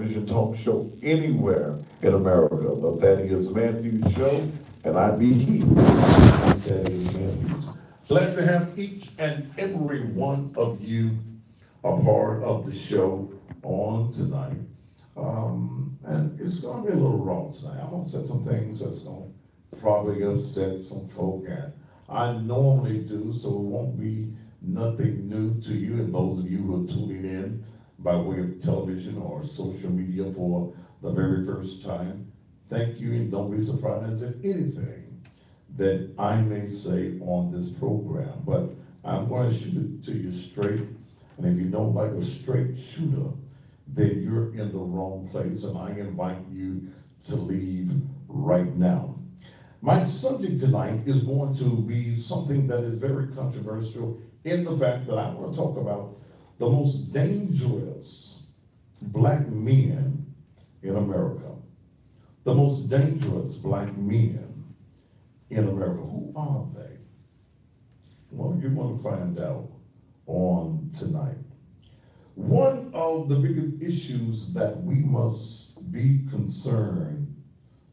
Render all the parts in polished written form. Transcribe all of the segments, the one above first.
television talk show anywhere in America, the Thaddeus Matthews Show, and I be here. I'm Thaddeus Matthews. Glad to have each and every one of you a part of the show on tonight. And it's going to be a little raw tonight. I'm going to say some things that's going to probably upset some folk, and I normally do, so it won't be nothing new to you. And those of you who are tuning in by way of television or social media for the very first time, thank you, and don't be surprised at anything that I may say on this program. But I'm going to shoot it to you straight, and if you don't like a straight shooter, then you're in the wrong place, and I invite you to leave right now. My subject tonight is going to be something that is very controversial in the fact that I want to talk about the most dangerous black men in America. The most dangerous black men in America. Who are they? Well, you're going to find out on tonight. One of the biggest issues that we must be concerned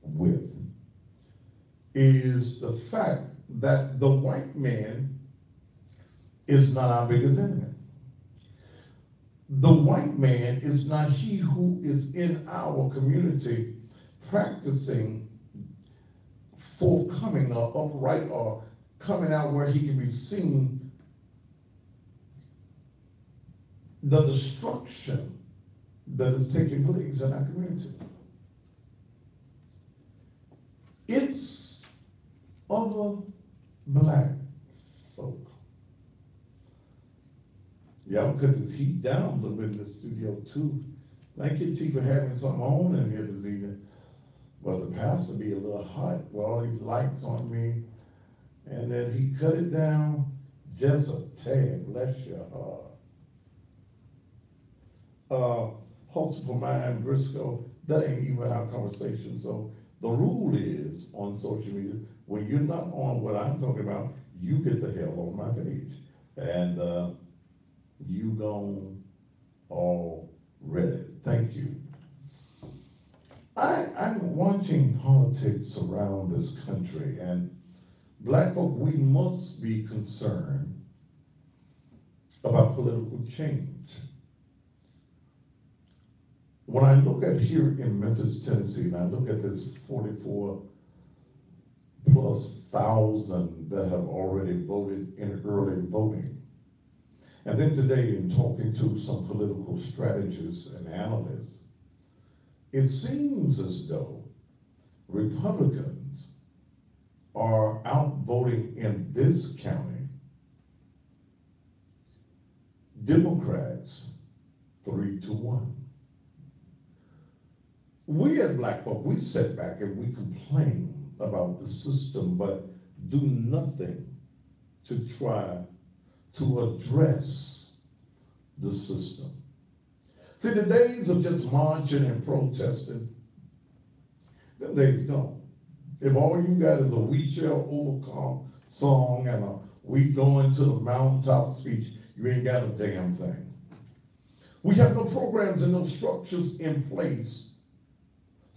with is the fact that the white man is not our biggest enemy. The white man is not he who is in our community practicing forthcoming or upright or coming out where he can be seen. The destruction that is taking place in our community. It's other black folk. Y'all cut this heat down a little bit in the studio too. Thank you, T, for having something on in here this evening. Well, the pastor be a little hot with all these lights on me. And then he cut it down just a tad, bless your heart. Hustle for mine, Briscoe, that ain't even our conversation. So the rule is on social media, when you're not on what I'm talking about, you get the hell off my page. And you gone already. Thank you. I'm watching politics around this country, and black folk, we must be concerned about political change. When I look at here in Memphis, Tennessee, and I look at this 44+ thousand that have already voted in early voting, and then today in talking to some political strategists and analysts, it seems as though Republicans are outvoting in this county Democrats 3-1. We as black folk, we sit back and we complain about the system, but do nothing to try to address the system. See, the days of just marching and protesting, them days gone. If all you got is a "We Shall Overcome" song and a "We Going to the Mountaintop" speech, you ain't got a damn thing. We have no programs and no structures in place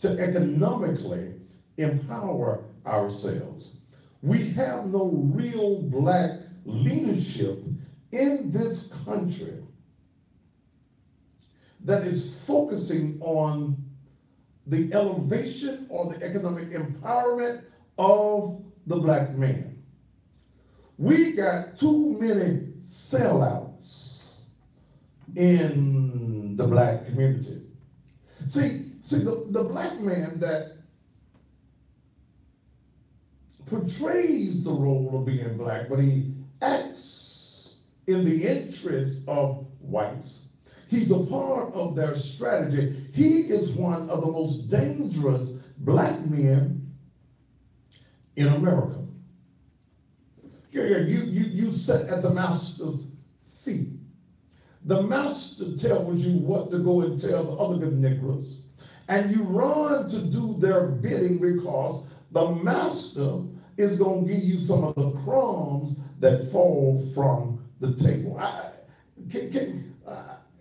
to economically empower ourselves. We have no real black leadership in this country that is focusing on the elevation or the economic empowerment of the black man. We got too many sellouts in the black community. See, the black man that portrays the role of being black, but he acts in the interest of whites. He's a part of their strategy. He is one of the most dangerous black men in America. You sit at the master's feet. The master tells you what to go and tell the other good Negroes, and you run to do their bidding because the master is going to give you some of the crumbs that fall from the table.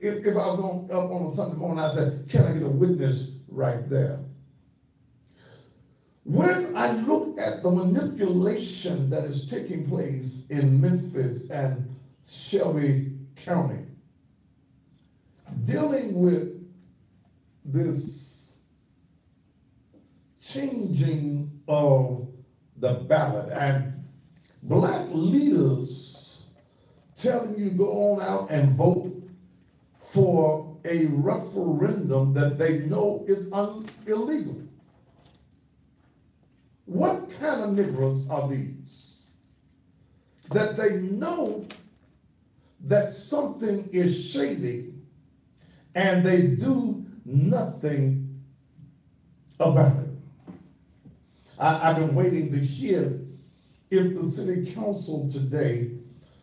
if I was up on a Sunday morning, I said, can I get a witness right there? When I look at the manipulation that is taking place in Memphis and Shelby County, dealing with this changing of the ballot and black leaders telling you to go on out and vote for a referendum that they know is illegal. What kind of Negroes are these? That they know that something is shady and they do nothing about it. I've been waiting to hear if the city council today,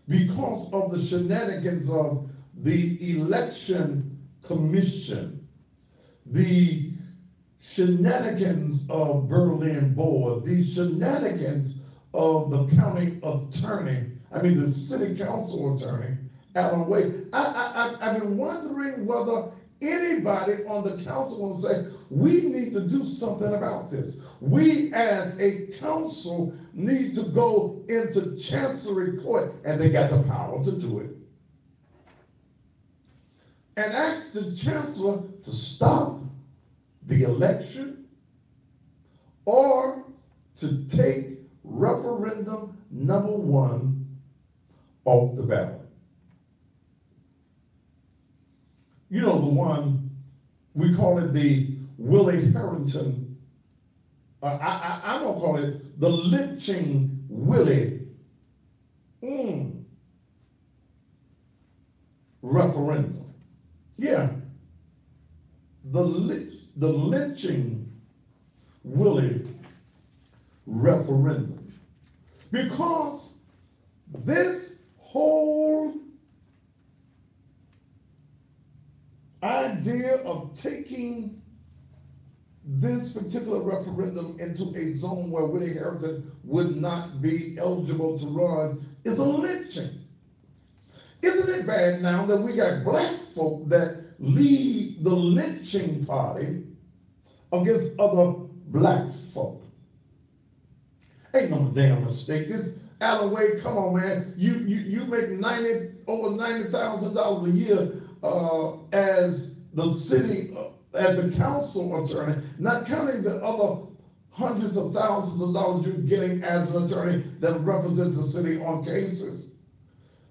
because of the shenanigans of the election commission, the shenanigans of Berlin board, the shenanigans of the county attorney, the city council attorney, Alan Wade. I've been wondering whether anybody on the council will say, we need to do something about this. We as a council need to go into chancery court, and they got the power to do it, and ask the chancellor to stop the election or to take referendum number 1 off the ballot. You know, the one, we call it the Willie Harrington, I'm gonna call it the lynching Willie referendum. Yeah, the lynching Willie referendum. Because this whole idea of taking this particular referendum into a zone where Willie Harrington would not be eligible to run is a lynching. Isn't it bad now that we got black folk that lead the lynching party against other black folk? Ain't no damn mistake. This Alan Wade, come on, man. You make over $90,000 a year as the city, as a council attorney, not counting the other hundreds of thousands of dollars you're getting as an attorney that represents the city on cases.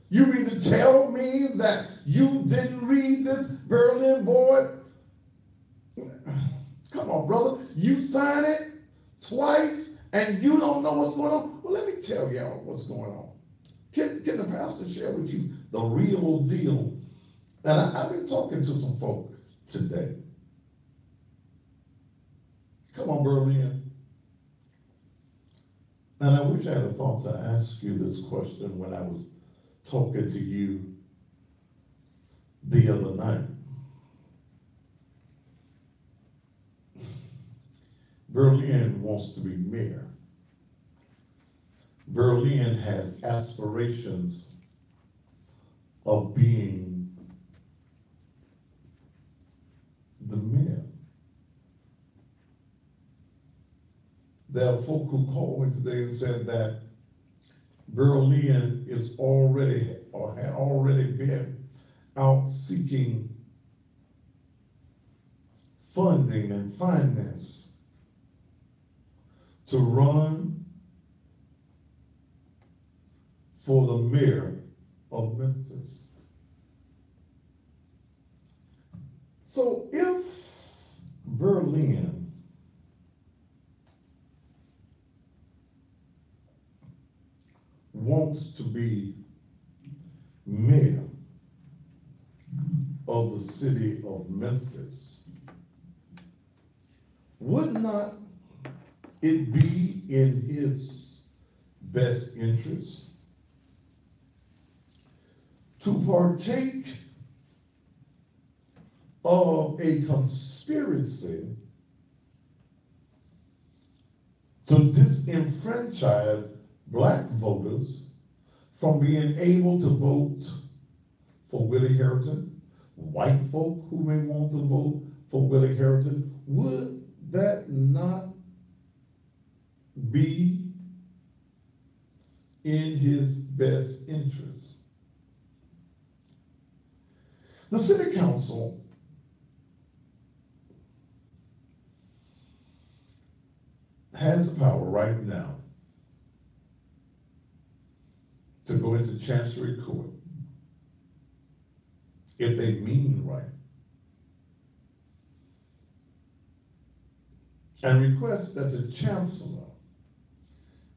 You mean to tell me that you didn't read this Berlin board? Come on, brother. You signed it twice and you don't know what's going on? Well, let me tell y'all what's going on. Can the pastor share with you the real deal? And I've been talking to some folk today. Come on, Berlin. And I wish I had a thought to ask you this question when I was talking to you the other night. Berlin wants to be mayor. Berlin has aspirations of being the mayor. There are folk who called me today and said that Berlin is already or had already been out seeking funding and finance to run for the mayor of Memphis. So if Berlin wants to be mayor of the city of Memphis, would not it be in his best interest to partake of a conspiracy to disenfranchise black voters from being able to vote for Willie Harrington, white folk who may want to vote for Willie Harrington, would that not be in his best interest? The city council has the power right now to go into Chancery Court if they mean right and request that the chancellor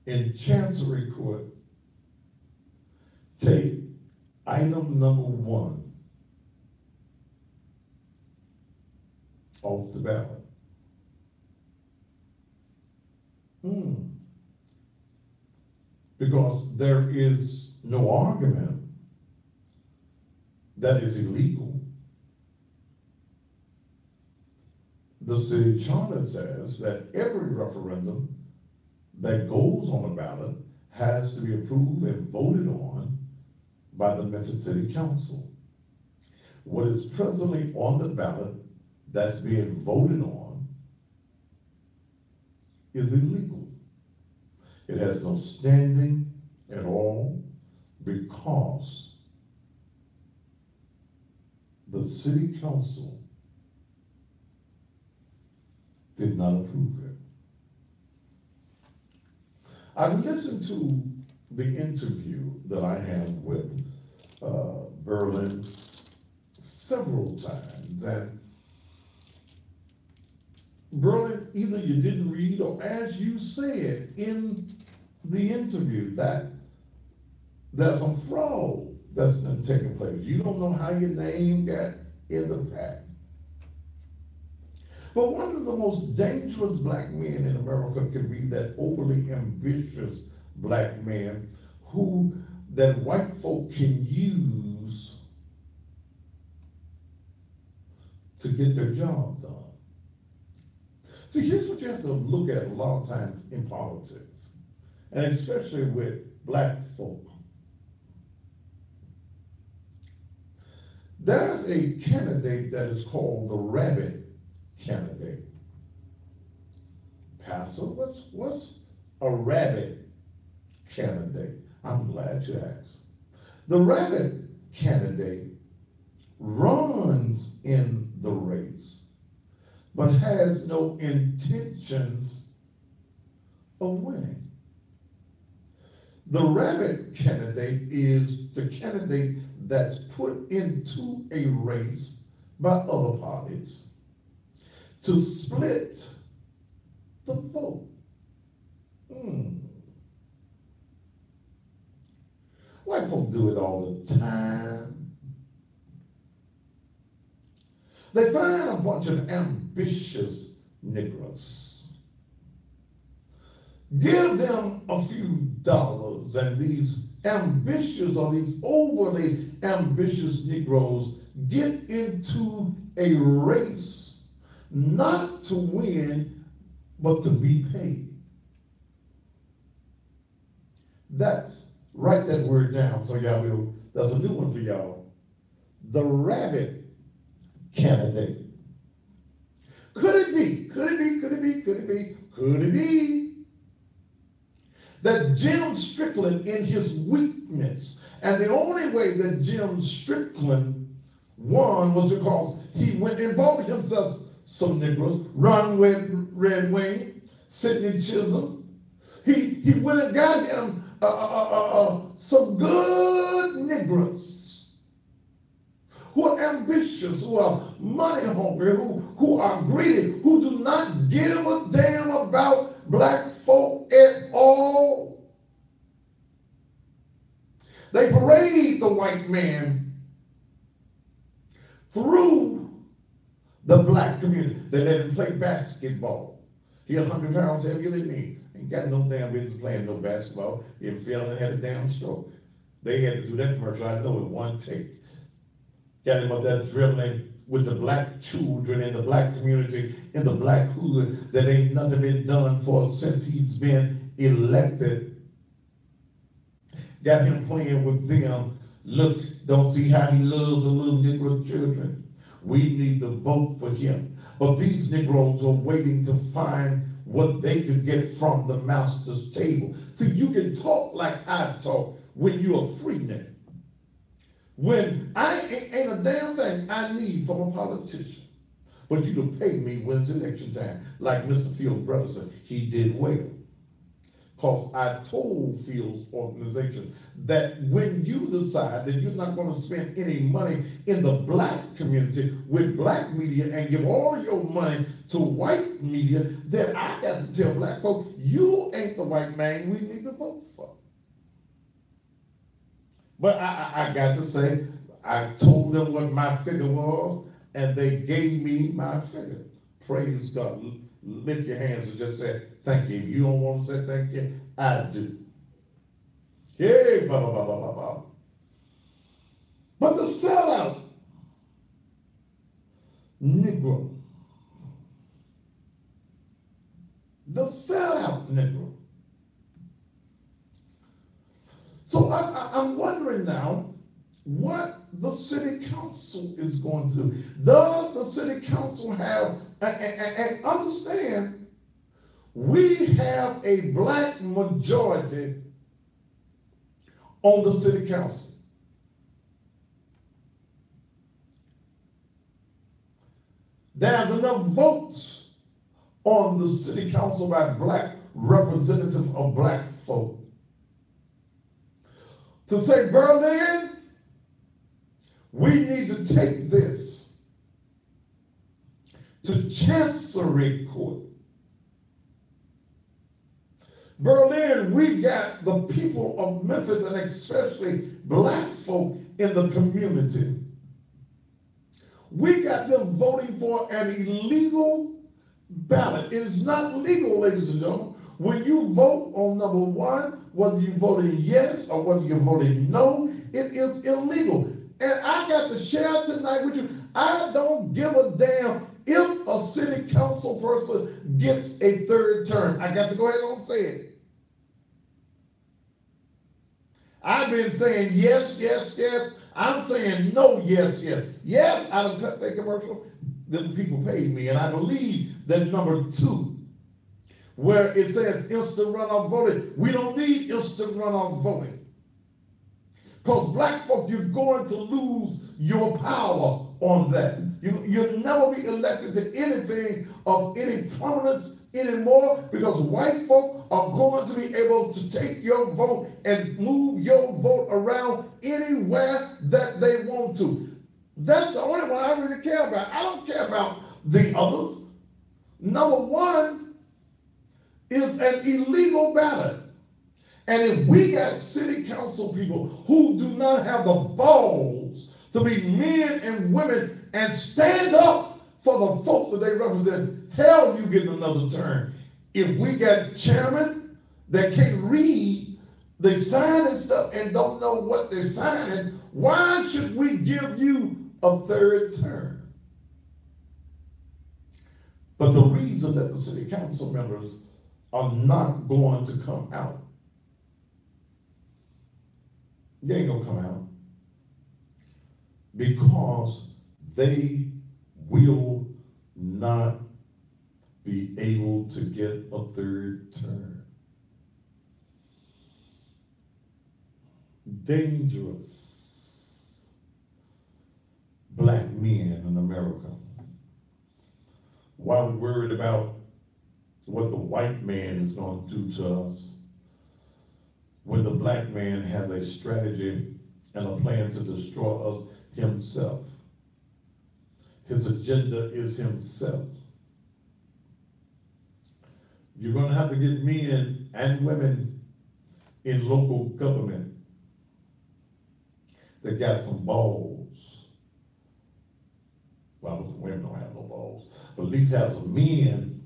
in Chancery Court take item number 1 off the ballot. Because there is no argument that is illegal. The city charter says that every referendum that goes on the ballot has to be approved and voted on by the Memphis City Council. What is presently on the ballot that's being voted on is illegal. It has no standing at all because the city council did not approve it. I've listened to the interview that I had with Berlin several times, and Berlin, either you didn't read or as you said in the interview that there's some fraud that's been taking place. You don't know how your name got in the pack. But one of the most dangerous black men in America can be that overly ambitious black man who that white folk can use to get their job done. See, here's what you have to look at a lot of times in politics, and especially with black folk. There's a candidate that is called the rabbit candidate. Pastor, what's a rabbit candidate? I'm glad you asked. The rabbit candidate runs in the race, but has no intentions of winning. The rabbit candidate is the candidate that's put into a race by other parties to split the vote. White folk do it all the time. They find a bunch of ambitious Negroes, give them a few dollars, and these ambitious or these overly ambitious Negroes get into a race not to win, but to be paid. That's, write that word down so y'all will, that's a new one for y'all. The rabbit candidate. Could it be that Jim Strickland, in his weakness, and the only way that Jim Strickland won was because he went and bought himself some Negroes, Ron Red Wing, Sidney Chisholm. He went and got him some good Negroes who are ambitious, who are money hungry, who are greedy, who do not give a damn about black folk at all. They parade the white man through the black community. They let him play basketball. He 100 pounds heavier than me. Ain't got no damn business playing no basketball. He fell and had a damn stroke. They had to do that commercial, I know, in one take. Got him up there dribbling with the black children in the black community, in the black hood, that ain't nothing been done for since he's been elected. Got him playing with them, Look, don't see how he loves the little Negro children. We need to vote for him. But these Negroes are waiting to find what they could get from the master's table. See, you can talk like I talk when you're a free nigga. When I ain't a damn thing I need from a politician. But you to pay me when it's election time. Like Mr. Field brother said, he did well. Because I told Field's organization that when you decide that you're not going to spend any money in the black community with black media and give all of your money to white media, then I got to tell black folks, you ain't the white man we need to vote for. But I got to say, I told them what my figure was, and they gave me my figure. Praise God. Lift your hands and just say thank you. If you don't want to say thank you, I do. Hey, blah, blah, blah, blah, blah, blah. But the sellout Negro, the sellout Negro. So I'm wondering now what the city council is going to do. Does the city council have, and understand, we have a black majority on the city council. There's enough votes on the city council by black representatives of black folk to say, Berlin, we need to take this to Chancery Court. Berlin, we got the people of Memphis and especially black folk in the community. We got them voting for an illegal ballot. It is not legal, ladies and gentlemen. When you vote on number one, whether you're voting yes or whether you're voting no, it is illegal. And I got to share tonight with you, I don't give a damn if a city council person gets a third term. I got to go ahead and say it. I've been saying yes, yes, yes. I'm saying no, yes, yes. Yes, I don't cut that commercial. Then people paid me. And I believe that number 2, where it says instant runoff voting, we don't need instant runoff voting. Because black folk, you're going to lose your power on that. You'll never be elected to anything of any prominence anymore because white folk are going to be able to take your vote and move your vote around anywhere that they want to. That's the only one I really care about. I don't care about the others. Number 1 is an illegal ballot. And if we got city council people who do not have the balls to be men and women and stand up for the folk that they represent, hell, you get another turn. If we got chairmen that can't read, they sign and stuff and don't know what they're signing, why should we give you a third term? But the reason that the city council members are not going to come out, they ain't gonna come out because they will not be able to get a third term. Dangerous black men in America. Why are we worried about what the white man is going to do to us when the black man has a strategy and a plan to destroy us himself? His agenda is himself. You're going to have to get men and women in local government that got some balls. Well, the women don't have no balls, but at least have some men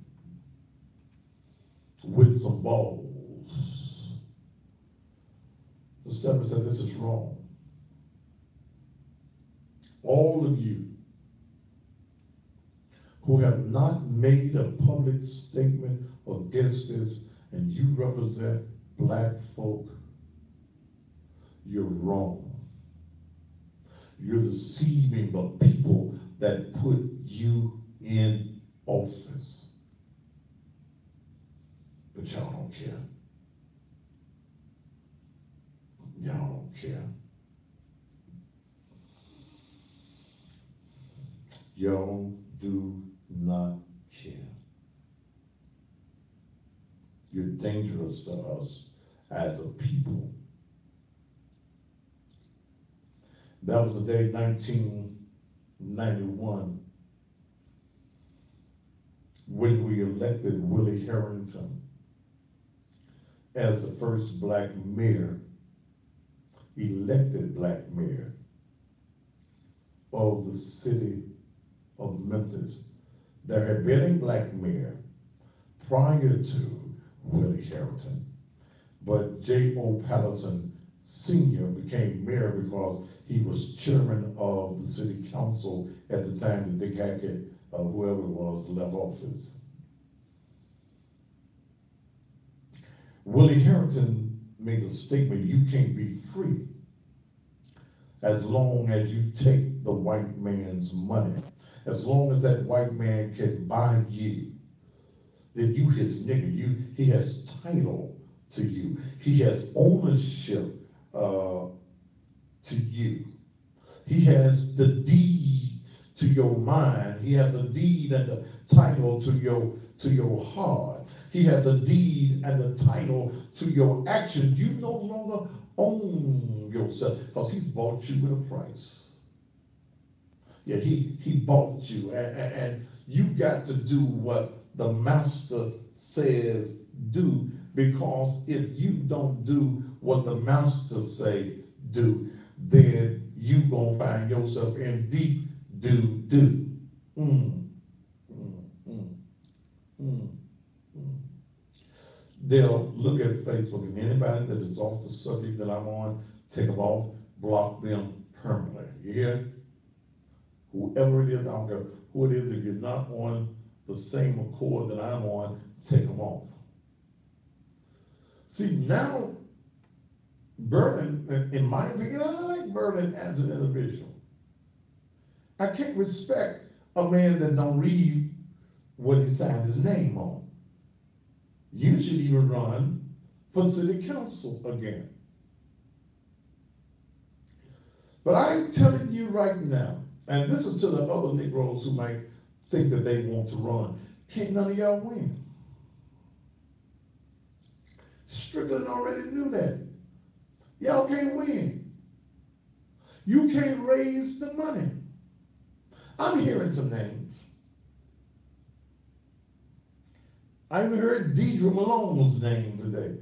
with some balls. The seven said this is wrong. All of you who have not made a public statement against this and you represent black folk, you're wrong. You're deceiving the people that put you in office. But y'all don't care. Y'all don't care. Y'all do not care. You're dangerous to us as a people. That was the day 1991 when we elected Willie Harrington as the first black mayor, elected black mayor of the city of Memphis. There had been a black mayor prior to Willie Harrington, but J.O. Patterson Sr. became mayor because he was chairman of the city council at the time that Dick Hackett, whoever it was, left office. Willie Harrington made a statement: you can't be free as long as you take the white man's money. As long as that white man can buy you, then you his nigga. He has title to you. He has ownership to you. He has the deed to your mind. He has a deed and the title to your heart. He has a deed and the title to your actions. You no longer own yourself because he's bought you with a price. Yeah, he bought you, and you got to do what the master says do, because if you don't do what the master say do, then you gonna find yourself in deep doo-doo. They'll look at Facebook, and anybody that is off the subject that I'm on, take them off, block them permanently. You hear? Whoever it is, I don't care who it is, if you're not on the same accord that I'm on, take them off. See, now, Berlin, in my opinion, I like Berlin as an individual. I can't respect a man that don't read what he signed his name on. You should even run for city council again. But I'm telling you right now, and this is to the other Negroes who might think that they want to run, can't none of y'all win. Strickland already knew that. Y'all can't win. You can't raise the money. I'm hearing some names. I even heard Deidre Malone's name today.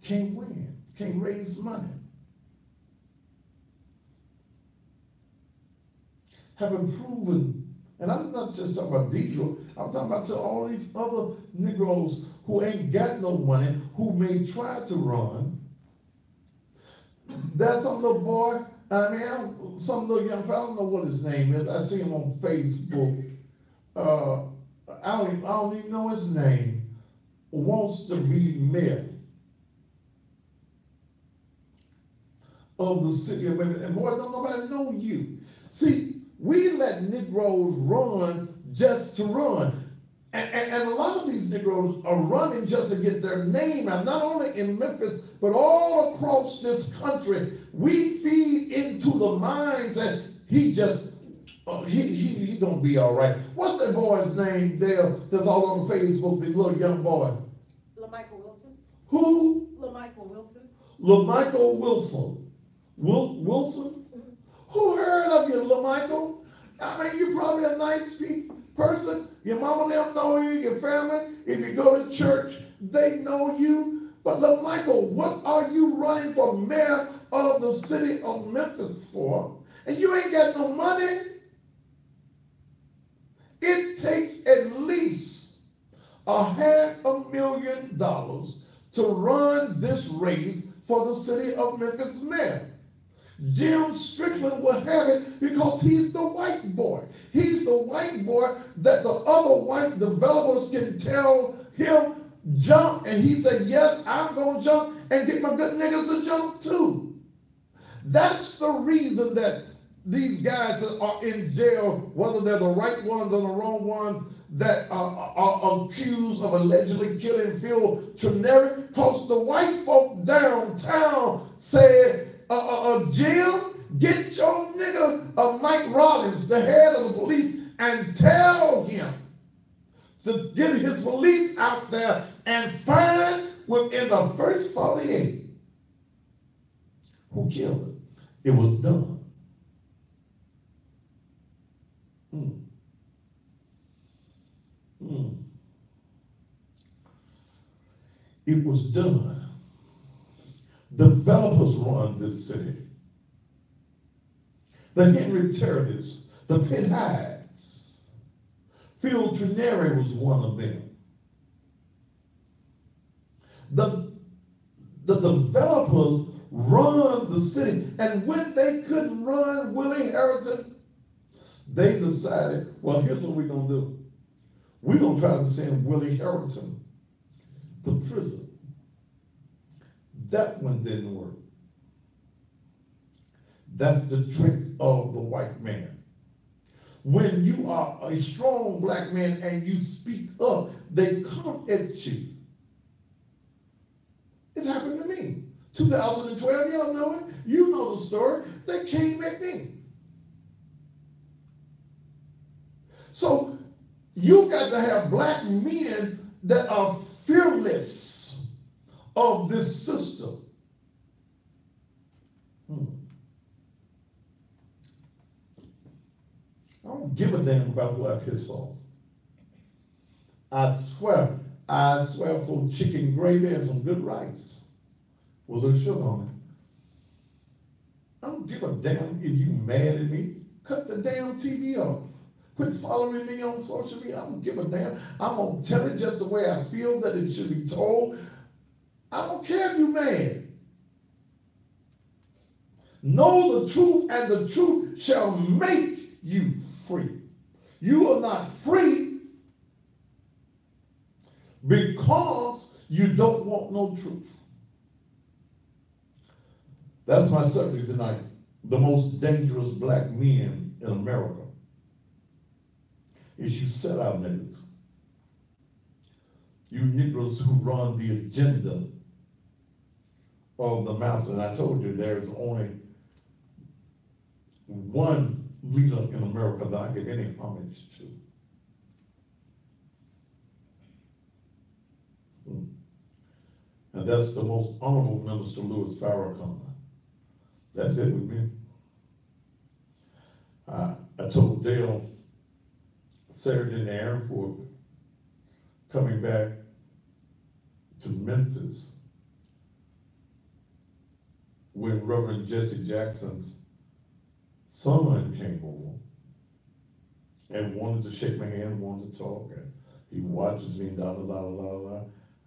Can't win, can't raise money. Having proven, and I'm not just talking about Deidre, I'm talking about all these other Negroes who ain't got no money, who may try to run. There's some little boy, some little young fellow, I don't know what his name is. I see him on Facebook. I don't even know his name. Wants to be mayor of the city of Memphis. And boy, don't nobody know you. See, we let Negroes run just to run. And a lot of these Negroes are running just to get their name out, not only in Memphis, but all across this country. We feed into the minds that he gonna be all right. What's that boy's name there that's all on Facebook, the little young boy? LaMichael Wilson. Who? LaMichael Wilson. LaMichael Wilson. Wilson? Who heard of you, LaMichael? I mean, you're probably a nice person. Your mama and them know you, your family. If you go to church, they know you. But LaMichael, what are you running for mayor of the city of Memphis for? And you ain't got no money. It takes at least $500,000 to run this race for the city of Memphis mayor. Jim Strickland will have it because he's the white boy. He's the white boy that the other white developers can tell him jump, and he said, yes, I'm going to jump and get my good niggas to jump too. That's the reason that these guys that are in jail, whether they're the right ones or the wrong ones, that are accused of allegedly killing Phil Trineri, because the white folk downtown said, Jim, get your nigga Mike Rollins, the head of the police, and tell him to get his police out there and find within the first 48 who killed him. It was done. It was done. Developers run this city. The Henry Terrace, the Pitt Heights. Phil Trineri was one of them. The developers run the city, and when they couldn't run Willie Harrington, they decided, well, here's what we're going to do. We're going to try to send Willie Harrington to prison. That one didn't work. That's the trick of the white man. When you are a strong black man and you speak up, they come at you. It happened to me. 2012, y'all know it. You know the story. They came at me. So you got to have black men that are fearless of this system. I don't give a damn about who I piss off. I swear for chicken gravy and some good rice with a little sugar on it. I don't give a damn if you mad at me. Cut the damn TV off. Quit following me on social media. I don't give a damn. I'm going to tell it just the way I feel that it should be told. I don't care if you're mad. Know the truth, and the truth shall make you free. You are not free because you don't want no truth. That's my subject tonight. The most dangerous black men in America is you sellout niggas. You Negroes who run the agenda of the master. And I told you there's only one leader in America that I give any homage to. And that's the most honorable Minister Louis Farrakhan. That's it with me. I told Dale Saturday in the airport, coming back to Memphis, when Reverend Jesse Jackson's son came over and wanted to shake my hand, wanted to talk, and he watches me, da da da da da.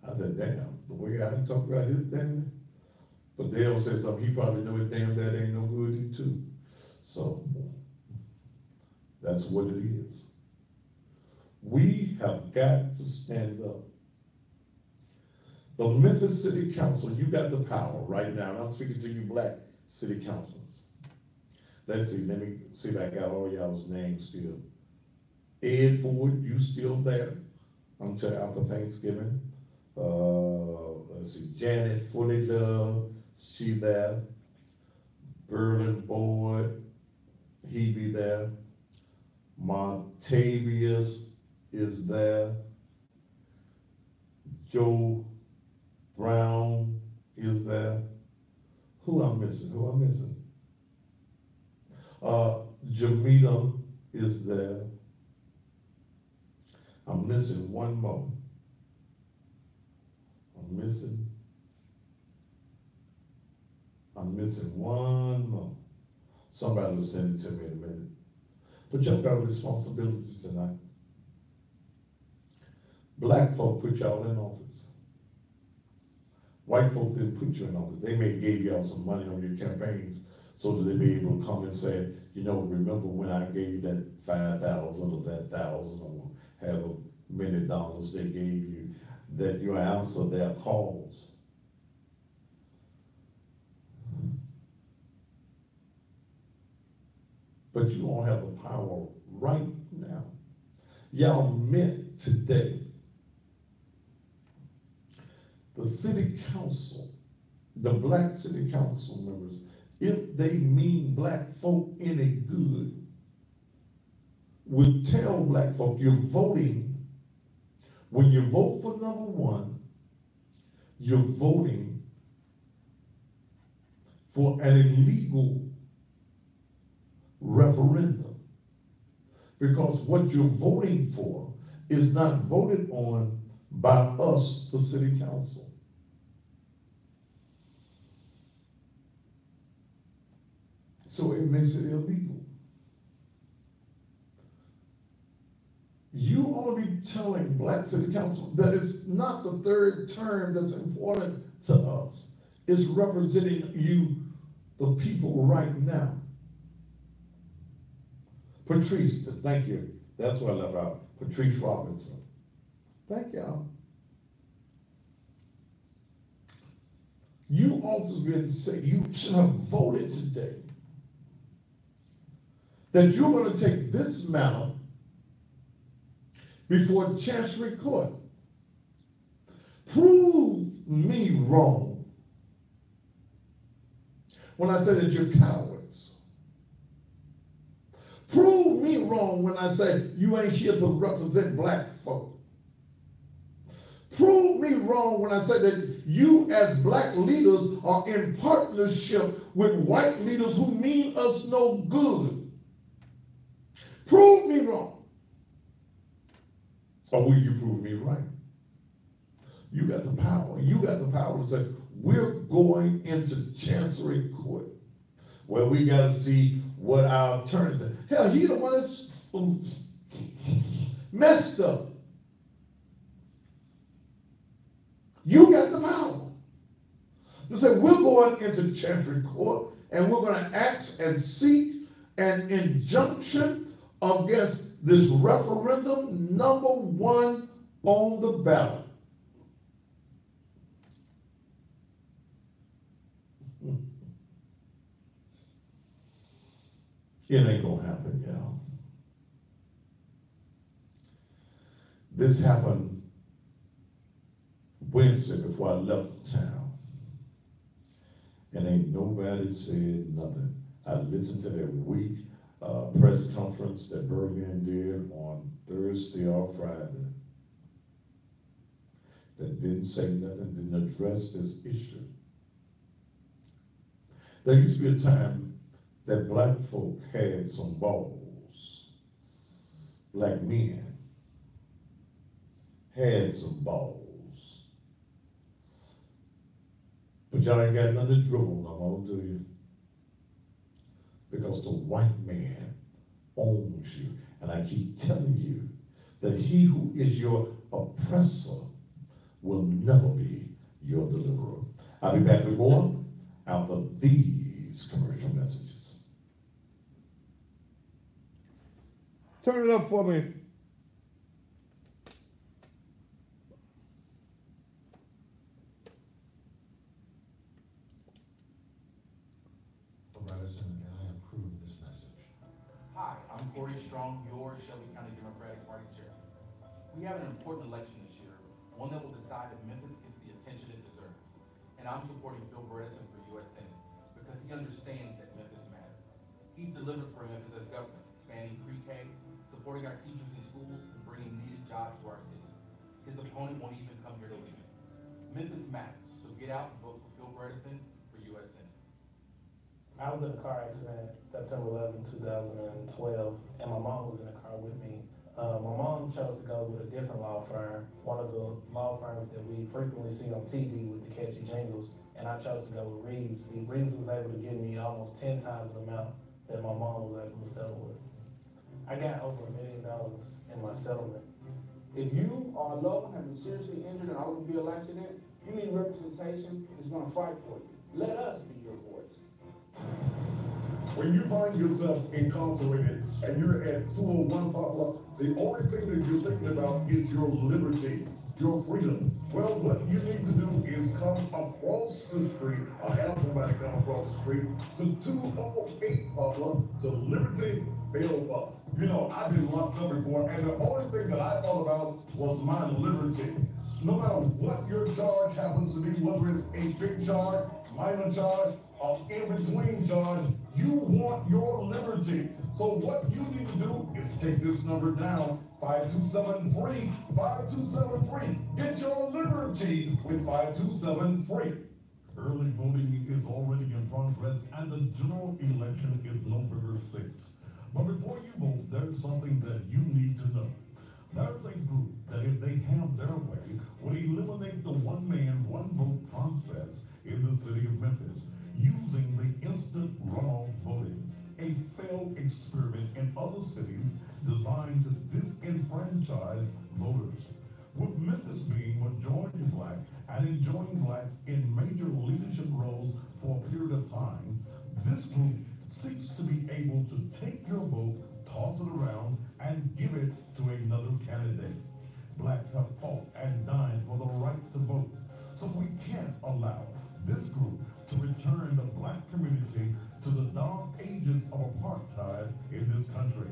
I said, damn, the way I didn't talk about his daddy. But Dale said something, he probably knew his damn dad ain't no good too. So that's what it is. We have got to stand up. The Memphis City Council, you got the power right now, and I'm speaking to you black city councilors. Let's see, let me see if I got all y'all's names still. Ed Ford, you still there? I'm telling you, after Thanksgiving. Let's see, Janet Fully Love, she there. Berlin Boyd, he be there. Montavious is there. Joe Brown is there. Who I'm missing? Jamita is there. I'm missing one more. I'm missing one more. Somebody will send it to me in a minute. But y'all got a responsibility tonight. Black folk put y'all in office. White folk didn't put you in office. They may gave y'all some money on your campaigns so that they be able to come and say, you know, remember when I gave you that 5,000 or that 1,000 or however many dollars they gave you, that you answer their calls. but you don't have the power right now. Y'all met today. The city council, the black city council members, if they mean black folk any good, would tell black folk you're voting. When you vote for number one, you're voting for an illegal referendum. Because what you're voting for is not voted on by us, the city council. So it makes it illegal. You ought to be telling black city council that it's not the third term that's important to us. It's representing you, the people, right now. Patrice, thank you. That's what I left out. Patrice Robinson. Thank y'all. You ought to be say you should have voted today that you're going to take this matter before Chancery Court. Prove me wrong when I say that you're cowards. Prove me wrong when I say you ain't here to represent black folk. Prove me wrong when I say that you as black leaders are in partnership with white leaders who mean us no good. Prove me wrong. Or will you prove me right? You got the power. You got the power to say, we're going into Chancery Court where we got to see what our attorney said. Hell, he the one that's messed up. You got the power to say, we're going into Chancery Court and we're going to ask and seek an injunction against this referendum number one on the ballot. It ain't gonna happen, y'all. This happened Wednesday before I left town. And ain't nobody said nothing. I listened to that week press conference that Berlin did on Thursday or Friday that didn't say nothing, didn't address this issue. There used to be a time that black folk had some balls. Black men had some balls. But y'all ain't got nothing to dribble no more, do you? Because the white man owns you. And I keep telling you that he who is your oppressor will never be your deliverer. I'll be back with more after these commercial messages. Turn it up for me. Hi, I'm Corey Strong, your Shelby County Democratic Party chairman. We have an important election this year, one that will decide if Memphis gets the attention it deserves. And I'm supporting Phil Bredesen for U.S. Senate because he understands that Memphis matters. He's delivered for Memphis as governor, expanding pre-K, supporting our teachers in schools, and bringing needed jobs to our city. His opponent won't even come here to listen. Memphis matters, so get out and vote for Phil Bredesen for U.S. Senate. I was in a car accident September 11, 2012, and my mom was in the car with me. My mom chose to go with a different law firm, one of the law firms that we frequently see on TV with the catchy jingles, and I chose to go with Reeves. Reeves was able to give me almost 10 times the amount that my mom was able to settle with. I got over $1 million in my settlement. If you are a loved one, have been seriously injured in an automobile accident, you need representation that's going to fight for you. Let us be your voice. When you find yourself incarcerated and you're at 201 Poplar, the only thing that you're thinking about is your liberty, your freedom. Well, what you need to do is come across the street, or have somebody come across the street to 208 Poplar to Liberty Bail Bar. You know, I've been locked up before, and the only thing that I thought about was my liberty. No matter what your charge happens to be, whether it's a big charge, minor charge, or in-between charge, you want your liberty. So what you need to do is take this number down, 527-FREE, 527-FREE. Get your liberty with 527-FREE. Early voting is already in progress, and the general election is November 6th. But before you vote, there's something that you need to know. There's a group that, if they have their way, would eliminate the one-man, one-vote process in the city of Memphis using the instant runoff voting, a failed experiment in other cities designed to disenfranchise voters. With Memphis being majority black and enjoying blacks in major leadership roles for a period of time, this group seeks to be able to take your vote, toss it around, and give it to another candidate. Blacks have fought and died for the right to vote, so we can't allow this group to return the black community to the dark ages of apartheid in this country.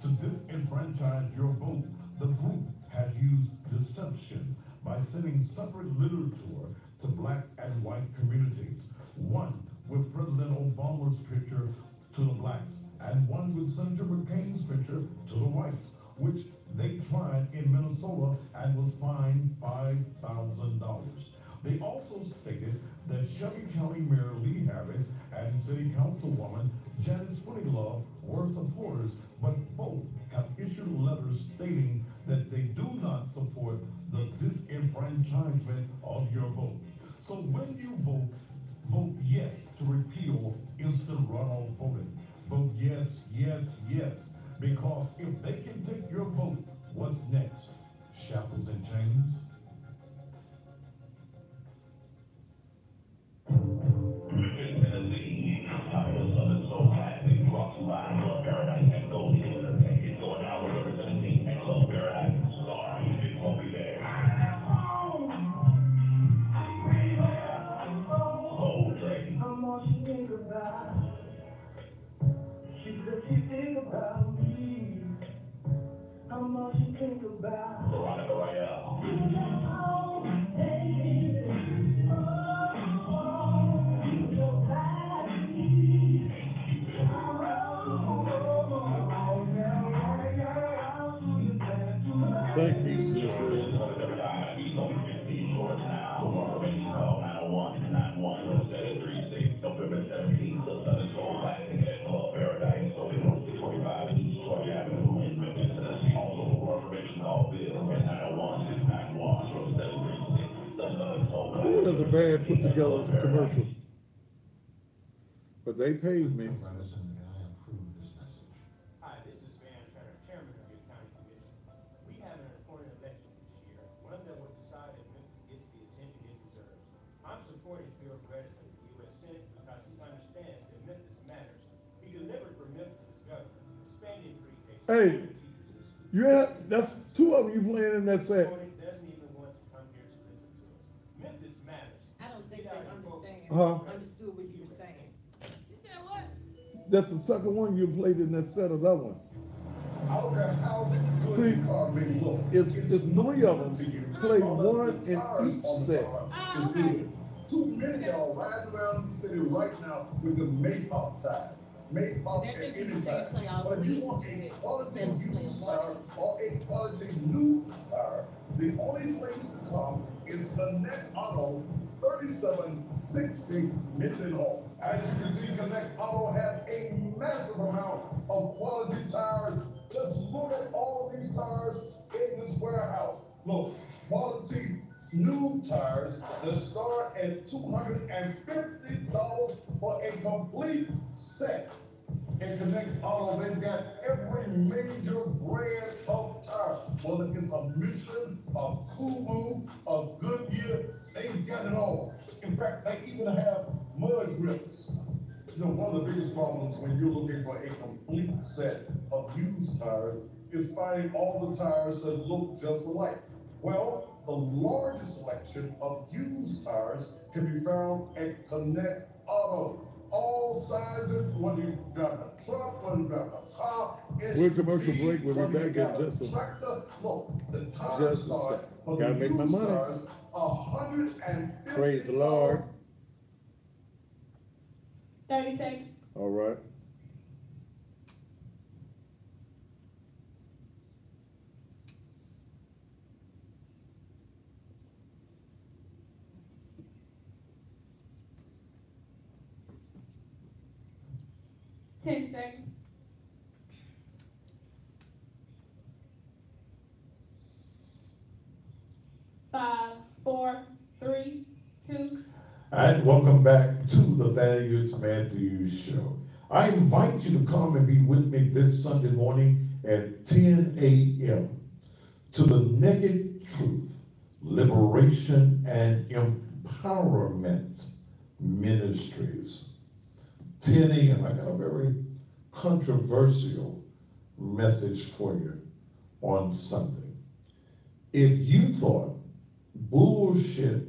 To disenfranchise your vote, the group has used deception by sending separate literature to black and white communities. One with President Obama's picture to the blacks, and one with Senator McCain's picture to the whites, which they tried in Minnesota and was fined $5,000. They also stated that Shelby County Mayor Lee Harris and City Councilwoman Janice Footlove were supporters, but both have issued letters stating that they do not support the disenfranchisement of your vote. So when you vote, vote yes to repeal instant runoff voting. Vote yes, yes, yes. Because if they can take your vote, what's next? Shackles and chains? Tennessee, I was Southern Soul Classic, brought to you by Club Paradise and Gold Theater. It's going down with River 17 at Club Paradise. Sorry, it won't be there. Soul Train. How much you think about? She said she think about me. How much you think about? Veronica Royale. Thank you, sister. November 17th, the Southern Soul Classic at Club Paradise, so we want 645 East Georgia Avenue in Memphis, Tennessee. Also, more information call Bill at 901-691 from 736. The Southern Soul Classic. That's a bad put together commercial. But they paid me. Madison, and I approve this message. Hi, this is Van Turner, Chairman of your county commission. We have an important election this year, one that will decide if Memphis gets the attention it deserves. I'm supporting Bill Bredesen for U.S. Senate because he understands that Memphis matters. He delivered for Memphis' governor, expanding free education. Hey, you have, that's two of them you playing in that set. Doesn't even want to come here to listen to us. Memphis matters. I don't think they understood what you were saying. You said what? That's the second one you played in that set of that one. I don't care how good See, the car may look. Oh, It's three of them. Play one in each set. Oh, okay. Too many of y'all riding around the city right now with the make-up tire. Make-up That at means you any can time. play all But if three you want a instead quality of used playing tire one. or a quality new tire, the only place to come is Connect Auto, 3760 Mendenhall. As you can see, Connect Auto has a massive amount of quality tires. Just look at all these tires in this warehouse. Look, quality new tires that start at $250 for a complete set. In Connect Auto, they've got every major brand of tire, whether it's a Michelin, a Kumu, a Goodyear, they've got it all. In fact, they even have mud grips. You know, one of the biggest problems when you're looking for a complete set of used tires is finding all the tires that look just alike. Well, the largest selection of used tires can be found at Connect Auto. All sizes, whether you drive a truck, whether you drive a car. We're a commercial break. We'll be whether you back in got a just a- tractor. Look, the tires just a start second. for Gotta the make my used money. tires, $150. Praise the Lord. 30 seconds. All right. Ten seconds. 5, 4, 3, 2. And welcome back to the Thaddeus Matthews Show. I invite you to come and be with me this Sunday morning at 10 a.m. to the Naked Truth, Liberation and Empowerment Ministries. 10 a.m. I got a very controversial message for you on Sunday. If you thought bullshit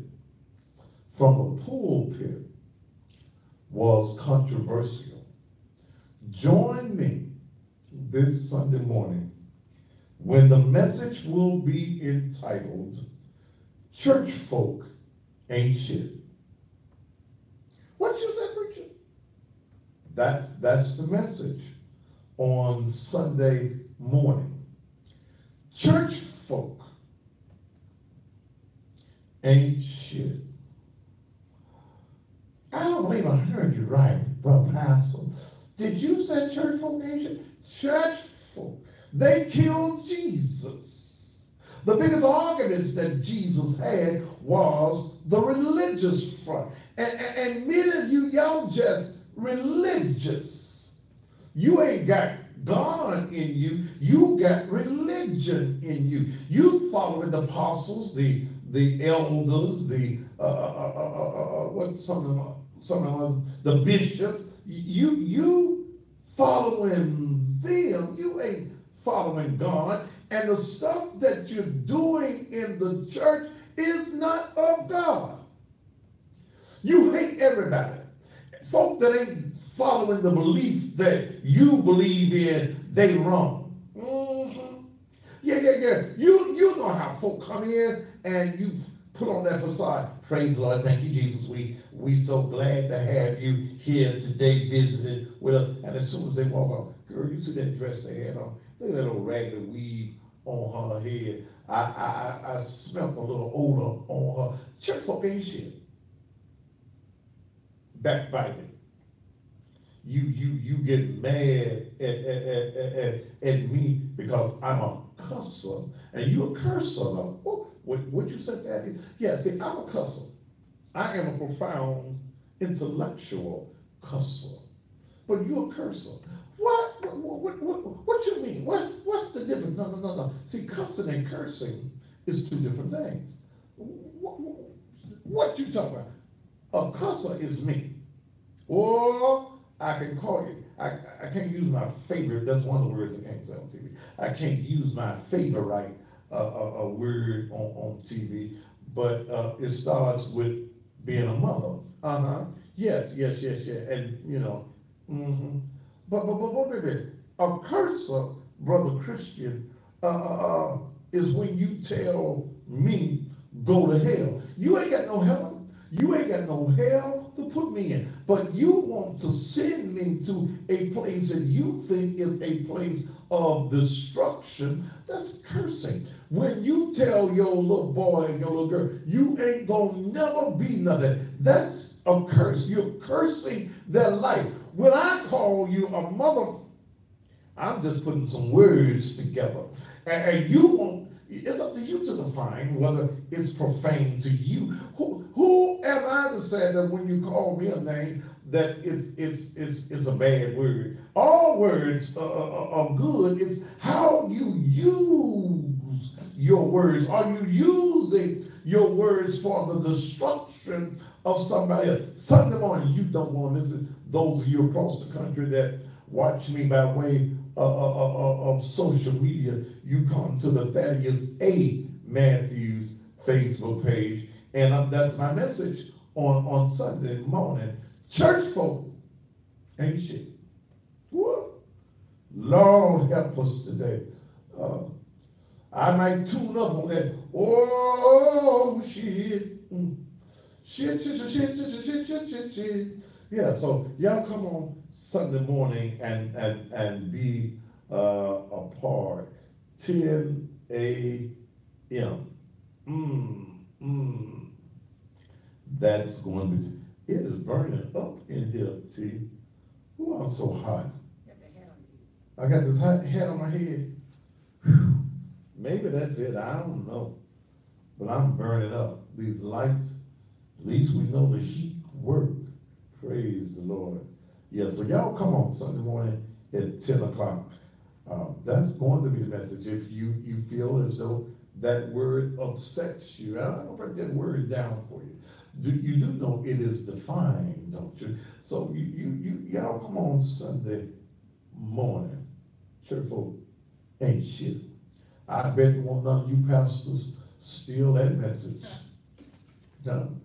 from the pulpit was controversial, join me this Sunday morning when the message will be entitled, Church Folk Ain't Shit. What you say, preacher? That's the message on Sunday morning. Church folk ain't shit. I don't believe I heard you right, Brother Pastor. Did you say church folk ain't shit? Church folk, they killed Jesus. The biggest arguments that Jesus had was the religious front. And many of y'all just religious. You ain't got God in you. You got religion in you. You following the apostles, the elders, the the bishops. You following them. You ain't following God. And the stuff that you're doing in the church is not of God. You hate everybody. Folk that ain't following the belief that you believe in, they wrong. Mm-hmm. Yeah. You know how folk come in and you put on that facade. Praise the Lord. Thank you, Jesus. We so glad to have you here today visiting with us. And as soon as they walk out, girl, you see that dress they had on? Look at that little ragged weave on her head. I smelt a little odor on her. Church folk ain't shit. Backbiting. You get mad at me because I'm a cusser and you a cursor. What you said that? Yeah, see, I'm a cusser. I am a profound intellectual cusser. But you're a cursor. What you mean? What's the difference? No. See, cussing and cursing is two different things. What you talking about? A cusser is me. Or I can call you. I can't use my favorite. That's one of the words I can't say on TV. I can't use my favorite a word on TV, but it starts with being a mother. Yes. And you know, But a cursor, Brother Christian, is when you tell me go to hell. You ain't got no hell. You ain't got no hell to put me in. But you want to send me to a place that you think is a place of destruction. That's cursing. When you tell your little boy and your little girl, you ain't gonna never be nothing. That's a curse. You're cursing their life. When I call you a mother, I'm just putting some words together. And you won't, it's up to you to define whether it's profane to you. Who am I to say that when you call me a name that it's a bad word? All words are good. It's how you use your words? Are you using your words for the destruction of somebody else? Sunday morning, you don't want to miss it. Those of you across the country that watch me by way of social media, you come to the Thaddeus A. Matthews Facebook page, and that's my message on Sunday morning. Church folk ain't shit. Woo. Lord help us today. I might tune up on that. Oh, shit. Shit. Yeah, so y'all come on Sunday morning and be a part. 10 a.m. That's going to be, it is burning up in here, T. Ooh, I'm so hot. I got this hot hat on my head. Whew. Maybe that's it, I don't know. But I'm burning up. These lights, at least we know the heat work. Praise the Lord. Yeah, so y'all come on Sunday morning at 10 o'clock. That's going to be the message. If you feel as though that word upsets you, I'm going to break that word down for you. You do know it is defined, don't you? So y'all come on Sunday morning. Church folk ain't shit. I bet none of you pastors steal that message. No.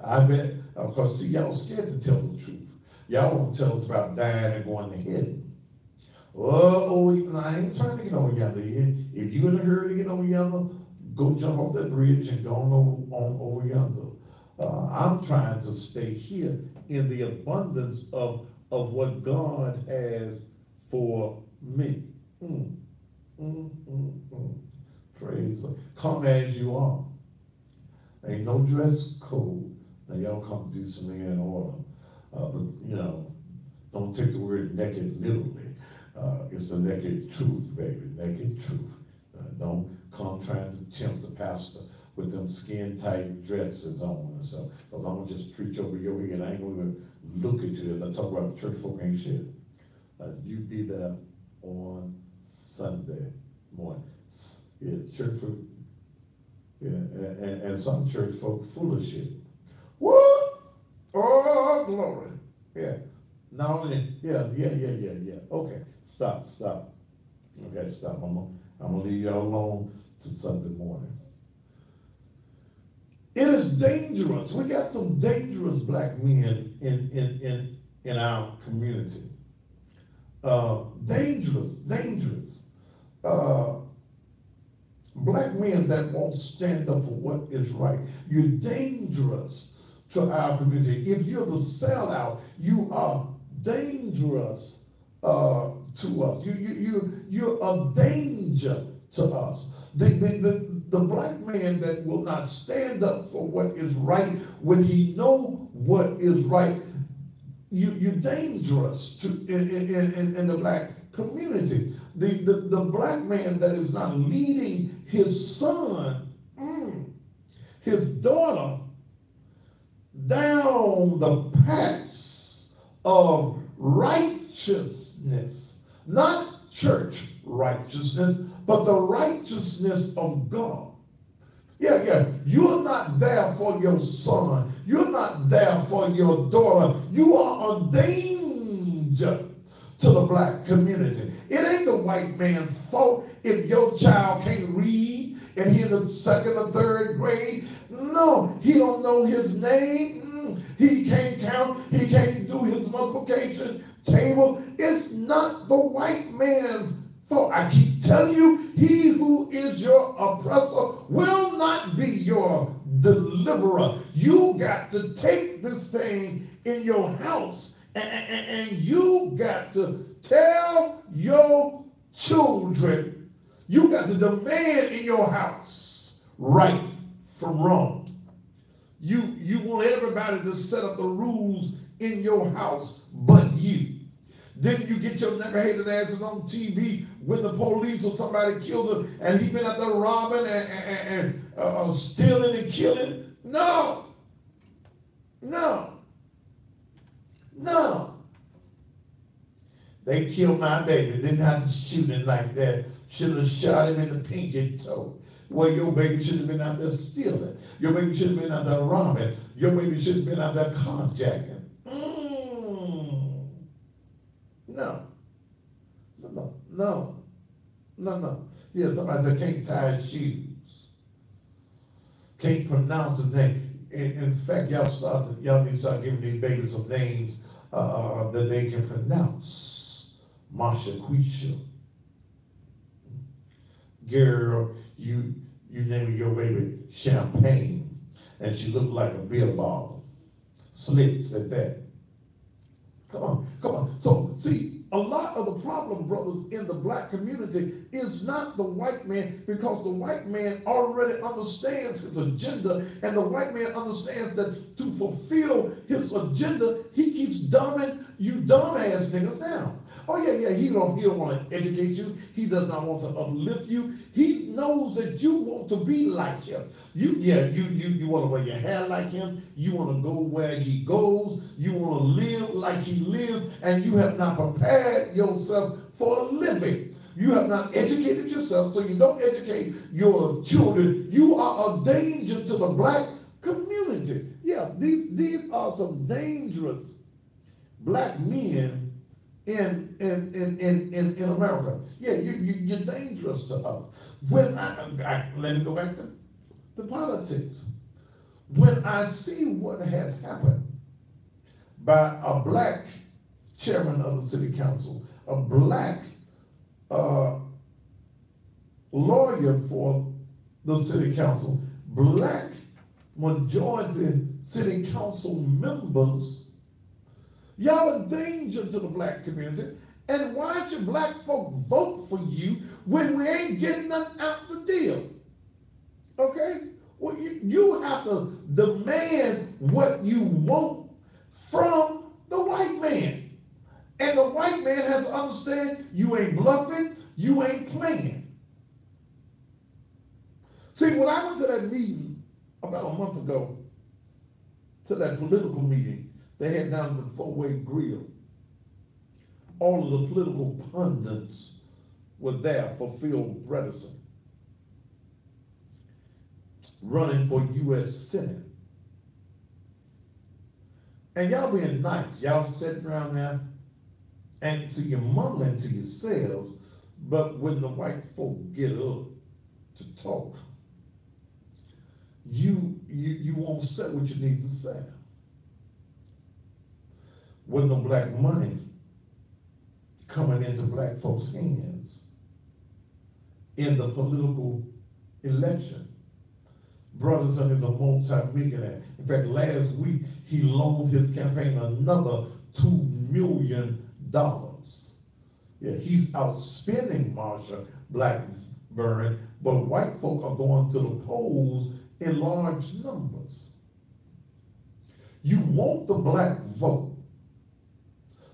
I bet, of course, see, y'all scared to tell the truth. Y'all won't tell us about dying and going to heaven. Oh, I ain't trying to get over yonder. If you're in a hurry to get over yonder, go jump off that bridge and go on over yonder. I'm trying to stay here in the abundance of what God has for me. Praise the Lord. Come as you are. Ain't no dress code. Now y'all come decently in order. But don't take the word naked literally. It's a naked truth, baby. Naked truth. Don't come trying to tempt the pastor with them skin tight dresses on and stuff. Because I'm gonna just preach over your head. I ain't gonna look at you as I talk about church folk ain't shit. You be there on Sunday morning. Yeah, church folk. Yeah, and some church folk full of shit. What? Oh, glory. Yeah. Not only, yeah. Okay, stop. Okay, stop. I'm gonna leave y'all alone to Sunday morning. It is dangerous. We got some dangerous black men in our community. Dangerous. Black men that won't stand up for what is right. You're dangerous to our community. If you're the sellout, you are dangerous to us. You're a danger to us. The black man that will not stand up for what is right when he know what is right, you're dangerous in the black community. The black man that is not leading his son, his daughter, down the paths of righteousness, not church righteousness, but the righteousness of God. Yeah. You're not there for your son. You're not there for your daughter. You are a danger to the black community. It ain't the white man's fault if your child can't read and he's in the 2nd or 3rd grade. No, he don't know his name. He can't count. He can't do his multiplication table. It's not the white man's fault. I keep telling you, he who is your oppressor will not be your deliverer. You got to take this thing in your house and you got to tell your children, you got to demand in your house right from wrong. You want everybody to set up the rules in your house but you. Then you get your never hated asses on TV when the police or somebody killed him and he been out there robbing and stealing and killing. No. They killed my baby. Didn't have to shoot it like that. should have shot him in the pinky toe. Well, your baby should have been out there stealing. Your baby should have been out there robbing. Your baby should have been out there carjacking. No. No. Yeah, somebody said can't tie his shoes. Can't pronounce his name. In fact, y'all need to start giving these babies some names that they can pronounce. Marsha Quisha. Girl, you name your baby Champagne, and she looked like a beer bottle. Slits at that. Come on. So, see, a lot of the problem, brothers, in the black community is not the white man, because the white man already understands his agenda, and the white man understands that to fulfill his agenda, he keeps dumbing you dumbass niggas down. Oh yeah, he don't want to educate you. He does not want to uplift you. He knows that you want to be like him. You want to wear your hair like him. You want to go where he goes. You want to live like he lives, and you have not prepared yourself for a living. You have not educated yourself, so you don't educate your children. You are a danger to the black community. Yeah, these are some dangerous black men in America. Yeah, you're dangerous to us. When let me go back to the politics. When I see what has happened by a black chairman of the city council, a black lawyer for the city council, black majority city council members, y'all are danger to the black community. And why should black folk vote for you when we ain't getting nothing out the deal? Okay? Well, you have to demand what you want from the white man. And the white man has to understand you ain't bluffing, you ain't playing. See, when I went to that meeting about a month ago, to that political meeting, they had down the four-way grill. All of the political pundits were there for Phil Bredesen, running for U.S. Senate. And y'all being nice, y'all sitting around there, and so you're mumbling to yourselves, but when the white folk get up to talk, you won't say what you need to say. When the black money coming into black folks' hands in the political election. Bredesen is a multi-millionaire. In fact, last week, he loaned his campaign another $2 million. Yeah, he's outspending Marsha Blackburn, but white folk are going to the polls in large numbers. You want the black vote,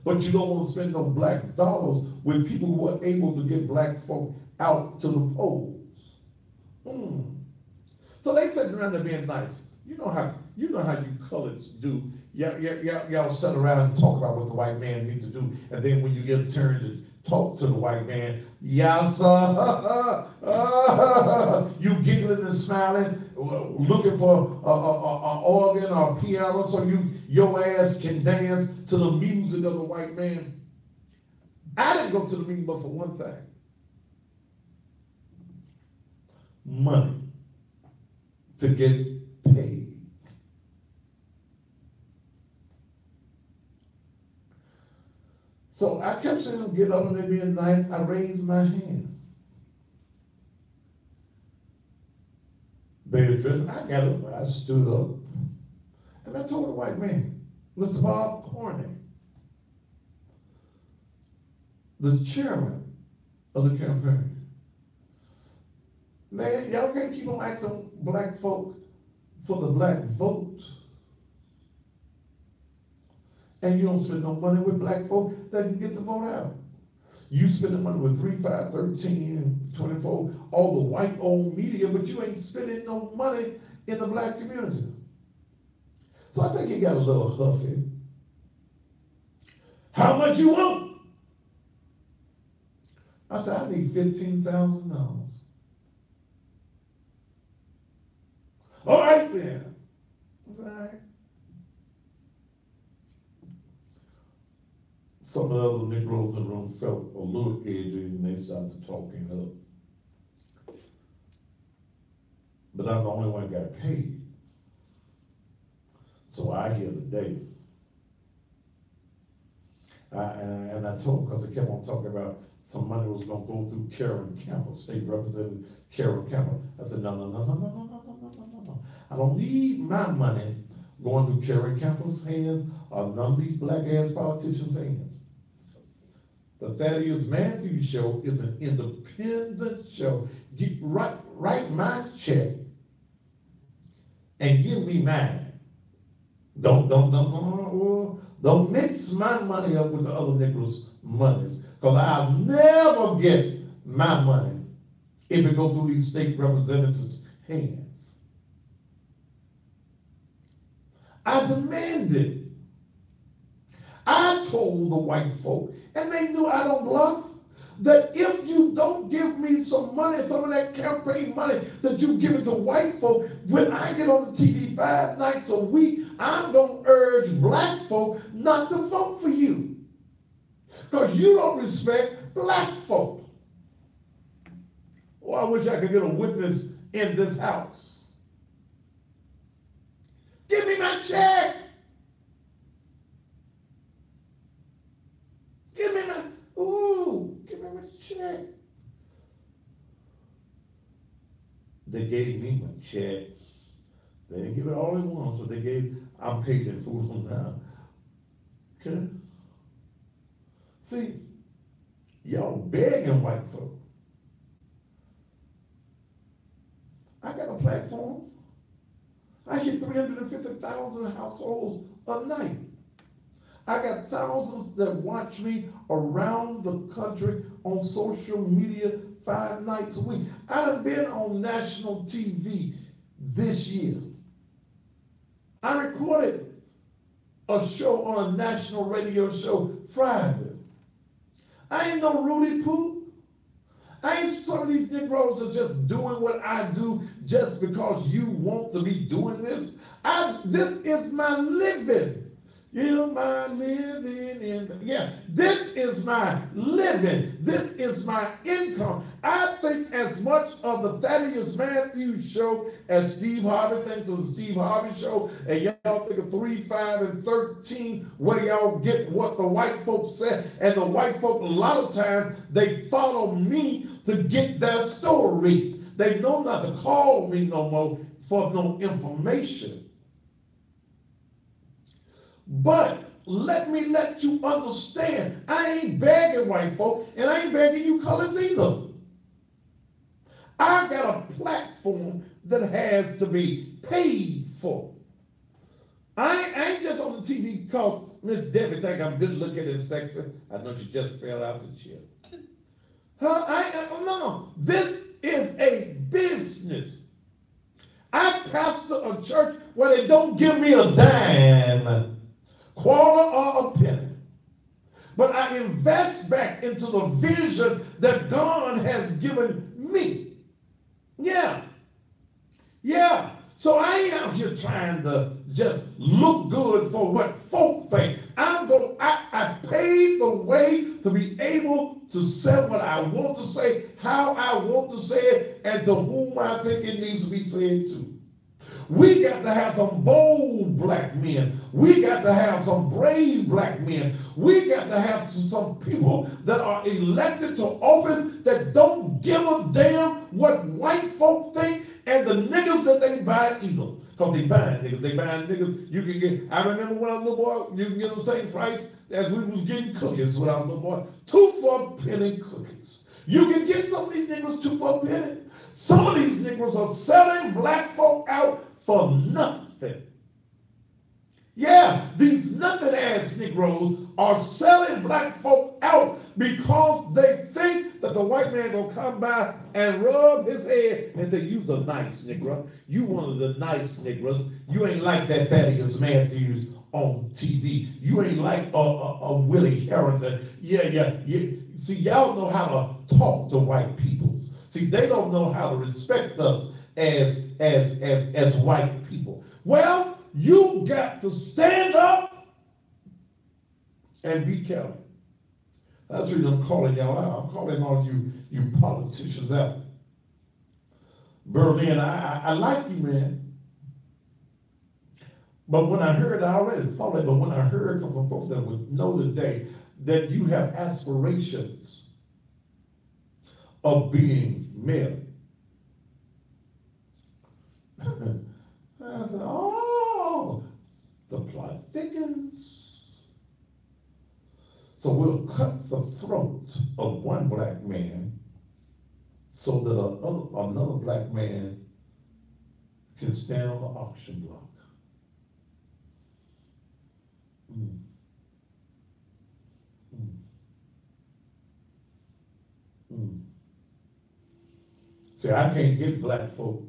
but you don't want to spend no black dollars with people who are able to get black folk out to the polls. So they sitting around there being nice. You know how you coloreds do. Y'all sit around and talk about what the white man needs to do, and then when you get a turn to talk to the white man, yes sir, you giggling and smiling, looking for an organ or a piano so your ass can dance to the music of the white man. I didn't go to the meeting but for one thing: money to get paid. So I kept seeing them get up and they being nice. I raised my hand. They addressed me. I got up, I stood up, and I told the white man, Mr. Bob Corney, the chairman of the campaign, man, y'all can't keep on asking black folk for the black vote. And you don't spend no money with black folk that can get the vote out. You spending money with 3, 5, 13, 24, all the white-owned media, but you ain't spending no money in the black community. So I think he got a little huffy. How much you want? I said, I need $15,000. All right then. I said, all right. Some of the other Negroes in the room felt a little edgy and they started talking up. But I'm the only one that got paid. So I hear today. And I told, because they kept on talking about some money was going to go through Karen Campbell, State Representative Karen Campbell. I said, no. I don't need my money going through Karen Campbell's hands or none of these black ass politicians' hands. The Thaddeus Matthews Show is an independent show. Write my check and give me mine. Don't mix my money up with the other Negroes' monies, because I'll never get my money if it goes through these state representatives' hands. I demanded. I told the white folk, and they knew I don't bluff, that if you don't give me some money, some of that campaign money that you give it to white folk, when I get on the TV 5 nights a week, I'm going to urge black folk not to vote for you. Because you don't respect black folk. Oh, I wish I could get a witness in this house. Give me my check. Give me my check. They gave me my check. They didn't give it all at once, but they gave, I'm paid in full from now. Okay? See, y'all begging white folk. I got a platform. I hit 350,000 households a night. I got thousands that watch me around the country on social media 5 nights a week. I done been on national TV this year. I recorded a show on a national radio show Friday. I ain't no Rudy Poo. I ain't some of these Negroes are just doing what I do just because you want to be doing this. This is my living. You my living this is my living. This is my income. I think as much of the Thaddeus Matthews Show as Steve Harvey thinks of the Steve Harvey Show, and y'all think of 3, 5, and 13, where y'all get what the white folks said, and the white folk, a lot of times, they follow me to get their stories. They know not to call me no more for no information. But let me let you understand, I ain't begging white folk, and I ain't begging you colors either. I got a platform that has to be paid for. I ain't just on the TV because Miss Debbie think I'm good looking and sexy. I know she just fell out the chair. No, this is a business. I pastor a church where they don't give me a dime, quarter or a penny. But I invest back into the vision that God has given me. Yeah. So I ain't out here trying to just look good for what folk think. I paid the way to be able to say what I want to say, how I want to say it, and to whom I think it needs to be said to. We got to have some bold black men. We got to have some brave black men. We got to have some people that are elected to office that don't give a damn what white folk think and the niggas that they buy either. Because they buying niggas. They buying niggas. You can get, I remember when I was a little boy, you can get the same price as we was getting cookies when I was a little boy. 2 for a penny cookies. You can get some of these niggas 2 for a penny. Some of these niggas are selling black folk out for nothing. Yeah, these nothing-ass Negroes are selling black folk out because they think that the white man gonna come by and rub his head and say, "You's a nice Negro. You one of the nice Negroes. You ain't like that Thaddeus Matthews on TV. You ain't like a Willie Harrington. Yeah. See, y'all know how to talk to white people. See, they don't know how to respect us as white people. Well, you got to stand up and be careful. That's the reason I'm calling y'all out. I'm calling all you politicians out. Berlin, I like you, man. But when I heard, I already thought it, but when I heard from some folks that would know today that you have aspirations of being mayor, I said, oh, the plot thickens. So we'll cut the throat of one black man so that another black man can stand on the auction block. See, I can't get black folk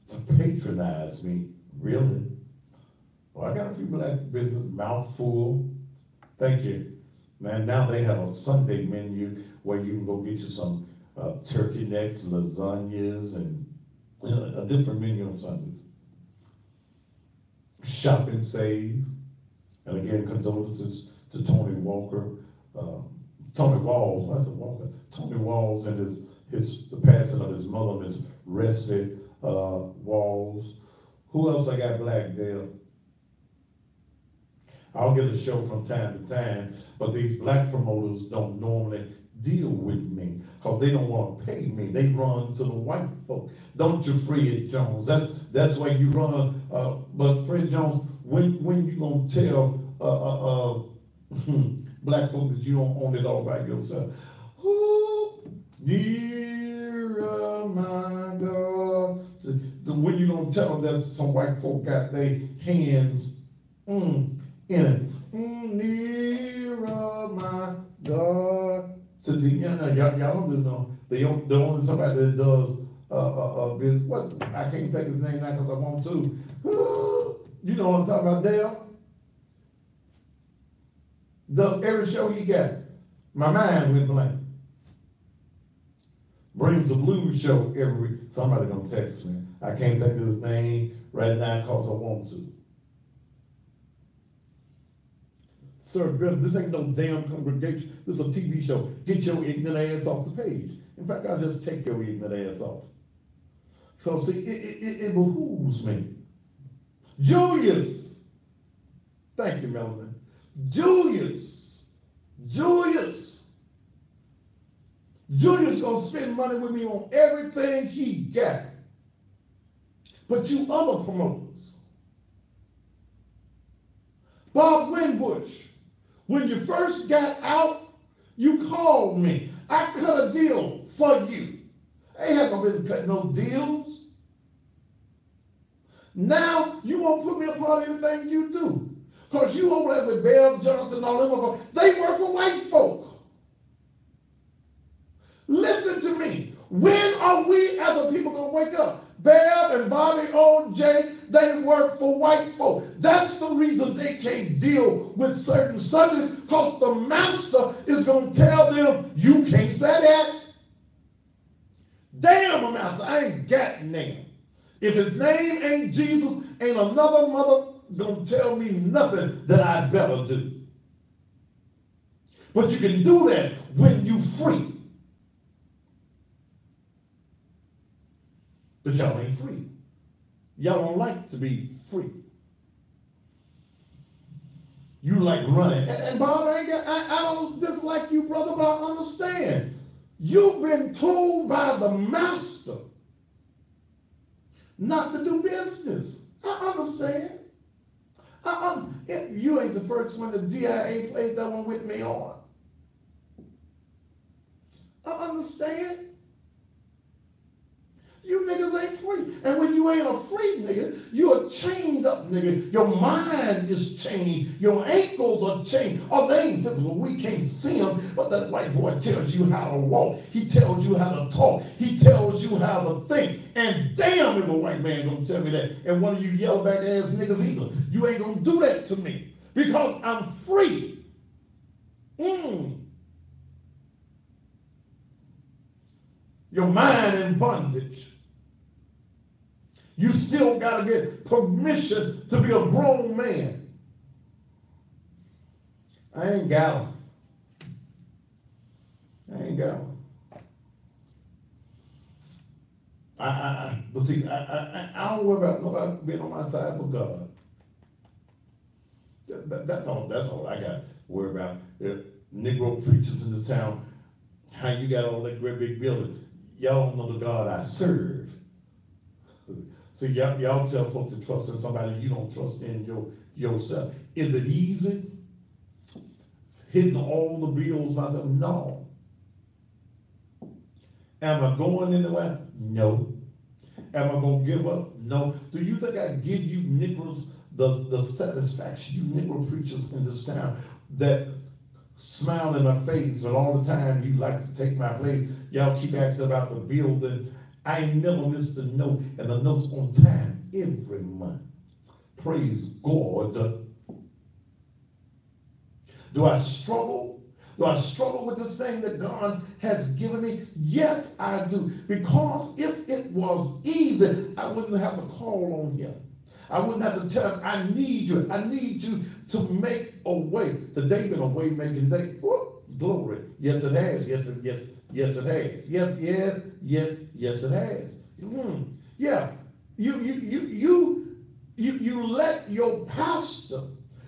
to patronize me, really. Well, I got a few black business, mouthful. Thank you. Man, now they have a Sunday menu where you can go get you some turkey necks, lasagnas, and a different menu on Sundays. Shop and save. And again, condolences to Tony Walker, Tony Walls, I said Walker, Tony Walls and the passing of his mother, Miss Resty Walls. Who else I got black there? I'll get a show from time to time, but these black promoters don't normally deal with me because they don't want to pay me. They run to the white folk. Don't you, Fred Jones? That's why you run. But Fred Jones, when you gonna tell black folks that you don't own it all by yourself? Ooh, nearer, my God. When you gonna tell them that some white folk got their hands in it? Nearer, my God. So y'all don't do no. They only somebody that does business. What? I can't take his name now because I want to. You know what I'm talking about, Dale? Every show he got, my mind went blank. Brings a blues show every. Somebody gonna text me. I can't think of his name right now because I want to. Sir, this ain't no damn congregation. This is a TV show. Get your ignorant ass off the page. In fact, I'll just take your ignorant ass off. Because see, it behooves me. Julius. Thank you, Melanie. Julius gonna spend money with me on everything he got. But you other promoters, Bob Winbush, when you first got out, you called me. I cut a deal for you. I ain't had no business cutting no deals. Now you won't put me a part of anything you do. Because you over there with Bev Johnson and all them, they work for white folk. Listen to me. When are we as a people going to wake up? Bev and Bobby O.J., they work for white folk. That's the reason they can't deal with certain subjects, because the master is going to tell them, you can't say that. Damn, a master, I ain't got name. If his name ain't Jesus, ain't another mother gonna tell me nothing that I better do. But you can do that when you free. But y'all ain't free. Y'all don't like to be free. You like running. And Bob, I don't dislike you, brother, but I understand. You've been told by the master not to do business. I understand. You ain't the first one the DIA played that one with me on. I understand. You niggas ain't free. And when you ain't a free nigga, you are chained up nigga. Your mind is chained. Your ankles are chained. Oh, they ain't physical. We can't see them. But that white boy tells you how to walk. He tells you how to talk. He tells you how to think. And damn if a white man gonna tell me that. And one of you yellow back ass niggas either. You ain't gonna do that to me. Because I'm free. Your mind in bondage. You still got to get permission to be a grown man. I ain't got them. I ain't got them. But see, I don't worry about nobody being on my side but God. That's all I got to worry about. Negro preachers in this town, how you got all that great big building. Y'all don't know the God I serve. So y'all tell folks to trust in somebody you don't trust in yourself. Is it easy? Hitting all the bills myself? No. Am I going anywhere? No. Am I going to give up? No. Do you think I give you Negroes the satisfaction, you Negro preachers in this town, that smile in my face, but all the time you like to take my place? Y'all keep asking about the building. I ain't never missed a note, and the note's on time every month. Praise God. Do I struggle? Do I struggle with this thing that God has given me? Yes, I do. Because if it was easy, I wouldn't have to call on him. I wouldn't have to tell him, I need you. I need you to make a way. Today been a way making day. Whoop, glory. Yes, it has. Yes, it has. Yes, it has. Yeah. You let your pastor,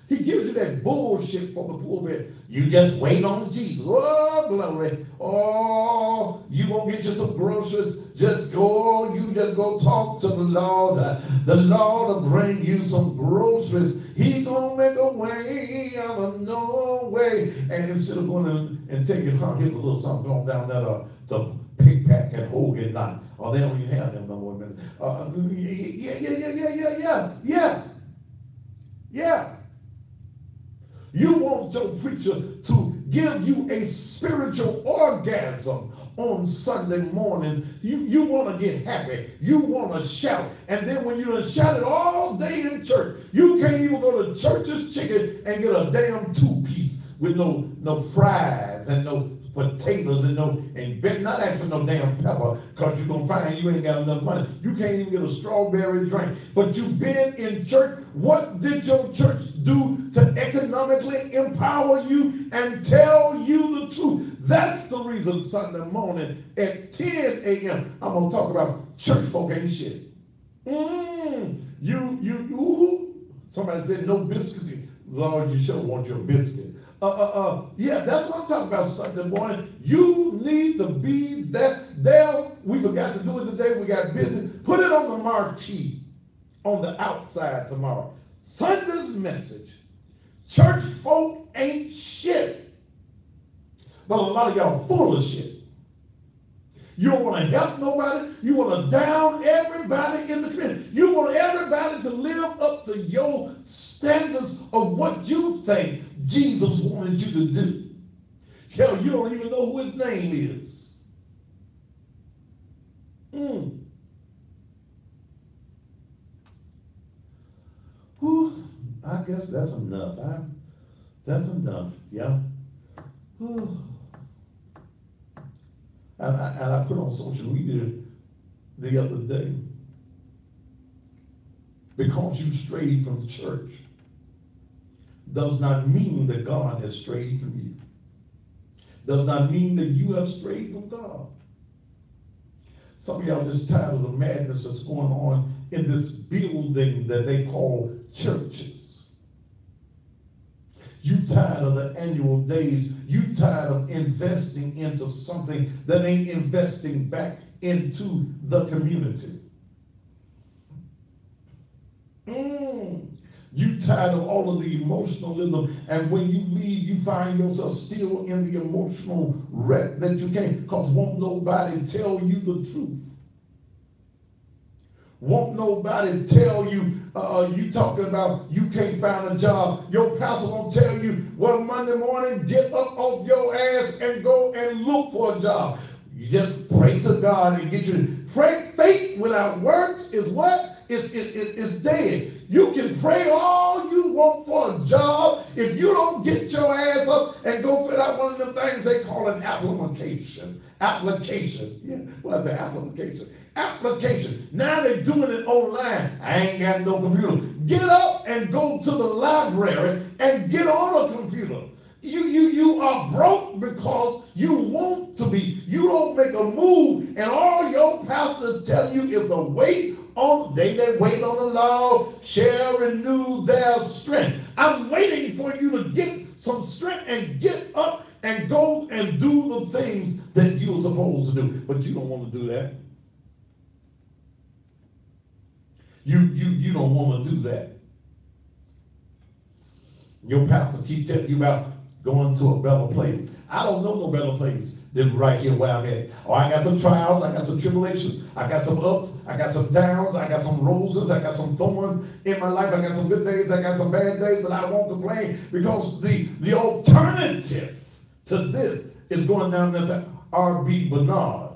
he gives you that bullshit for the pulpit. You just wait on Jesus. Oh, glory. Oh, you won't get you some groceries. You just go talk to the Lord. The Lord will bring you some groceries. He gonna make a way out of no way. And instead of going and taking, here's a little something going down there to pick, pack, and Hogan knot. Oh, they don't even have them no more. Yeah. You want your preacher to give you a spiritual orgasm on Sunday morning. You want to get happy. You want to shout. And then when you done shouted all day in church, you can't even go to Church's Chicken and get a damn two-piece with no fries and no potatoes and not ask for no damn pepper, because you're going to find you ain't got enough money. You can't even get a strawberry drink. But you've been in church. What did your church do to economically empower you and tell you the truth? That's the reason Sunday morning at 10 a.m. I'm going to talk about church folk ain't shit. Somebody said no biscuits. Lord, you sure want your biscuit. Yeah, that's what I'm talking about Sunday morning. You need to be there. We forgot to do it today. We got busy. Put it on the marquee on the outside tomorrow. Sunday's message. Church folk ain't shit. But a lot of y'all full of shit. You don't want to help nobody. You want to down everybody in the community. You want everybody to live up to your standards of what you think Jesus wanted you to do. Hell, you don't even know who his name is. Whew, I guess that's enough. That's enough, yeah. Whew. And I put on social media the other day, because you strayed from the church does not mean that God has strayed from you. Does not mean that you have strayed from God. Some of y'all just tired of the madness that's going on in this building that they call churches. You tired of the annual days. You tired of investing into something that ain't investing back into the community. You tired of all of the emotionalism, and when you leave, you find yourself still in the emotional wreck that you came, because won't nobody tell you the truth. Won't nobody tell you, you talking about you can't find a job. Your pastor won't tell you, well, Monday morning, get up off your ass and go and look for a job. You just pray to God and get you. Pray, faith without works is what? It's dead. You can pray all you want for a job. If you don't get your ass up and go fill out one of the things they call an application. Application. Yeah, well, I say application. Application. Now they're doing it online. I ain't got no computer. Get up and go to the library and get on a computer. You are broke because you want to be. You don't make a move, and all your pastors tell you is to wait on. They that wait on the Lord shall renew their strength. I'm waiting for you to get some strength and get up and go and do the things that you're supposed to do. But you don't want to do that. You don't want to do that. Your pastor keep telling you about going to a better place. I don't know no better place than right here where I'm at. Oh, I got some trials, I got some tribulations, I got some ups, I got some downs, I got some roses, I got some thorns in my life, I got some good days, I got some bad days, but I won't complain because the alternative to this is going down there to R.B. Bernard.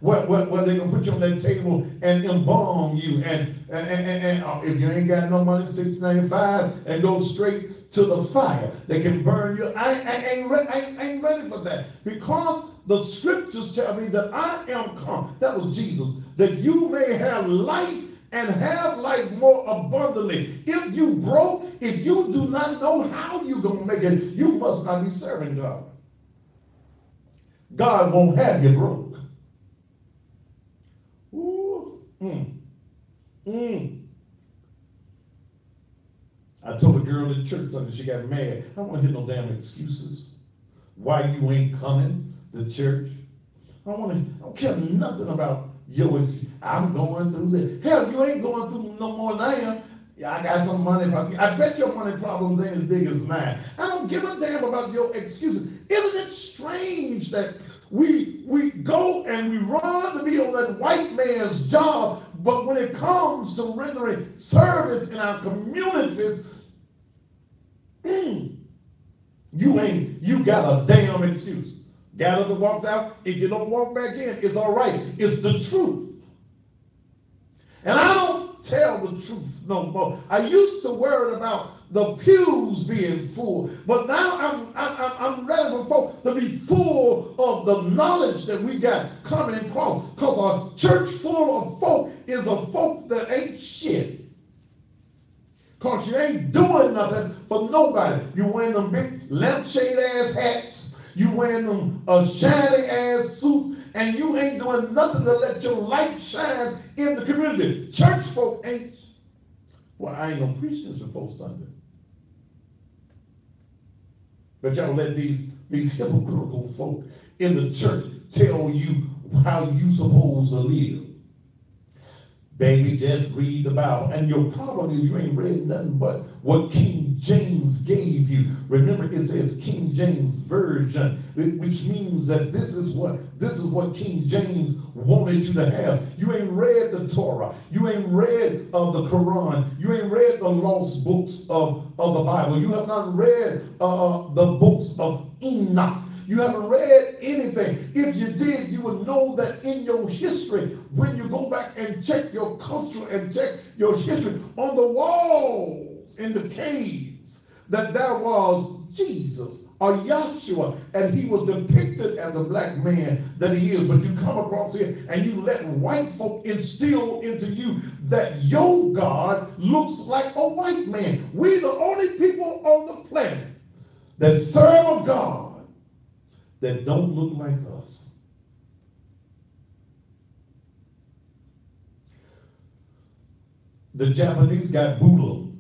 Where they gonna put you on that table and embalm you, and if you ain't got no money, $6.95, and go straight to the fire. They can burn you. I ain't ready for that, because the scriptures tell me that I am come. That was Jesus. That you may have life and have life more abundantly. If you broke, if you do not know how you're gonna make it, you must not be serving God. God won't have you broke. I told a girl in church Sunday, she got mad. I don't want to hear no damn excuses. Why you ain't coming to church? I don't care nothing about your excuse. I'm going through this. Hell, you ain't going through no more than I am. Yeah, I got some money. I bet your money problems ain't as big as mine. I don't give a damn about your excuses. Isn't it strange that we go and we run to be on that white man's job, but when it comes to rendering service in our communities, you got a damn excuse. Got up and walked out. If you don't walk back in, it's all right. It's the truth. And I don't tell the truth no more. I used to worry about the pews being full, but now I'm ready for folk to be full of the knowledge that we got coming across. Because a church full of folk is a folk that ain't shit. Because you ain't doing nothing for nobody. You wearing them big lampshade ass hats. You wearing them shiny ass suits. And you ain't doing nothing to let your light shine in the community. Church folk ain't. Well, I ain't gonna preach this before Sunday. But y'all let these hypocritical folk in the church tell you how you supposed to live. Baby, just read the Bible. And your problem is you ain't read nothing but what King James gave you. Remember, it says King James Version, which means that this is what King James wanted you to have. You ain't read the Torah. You ain't read the Quran. You ain't read the lost books of the Bible. You have not read the books of Enoch. You haven't read anything. If you did, you would know that in your history, when you go back and check your culture and check your history, on the walls, in the caves, that there was Jesus or Yahshua, and he was depicted as a black man that he is. But you come across here and you let white folk instill into you that your God looks like a white man. We're the only people on the planet that serve a God that don't look like us. The Japanese got Buddha.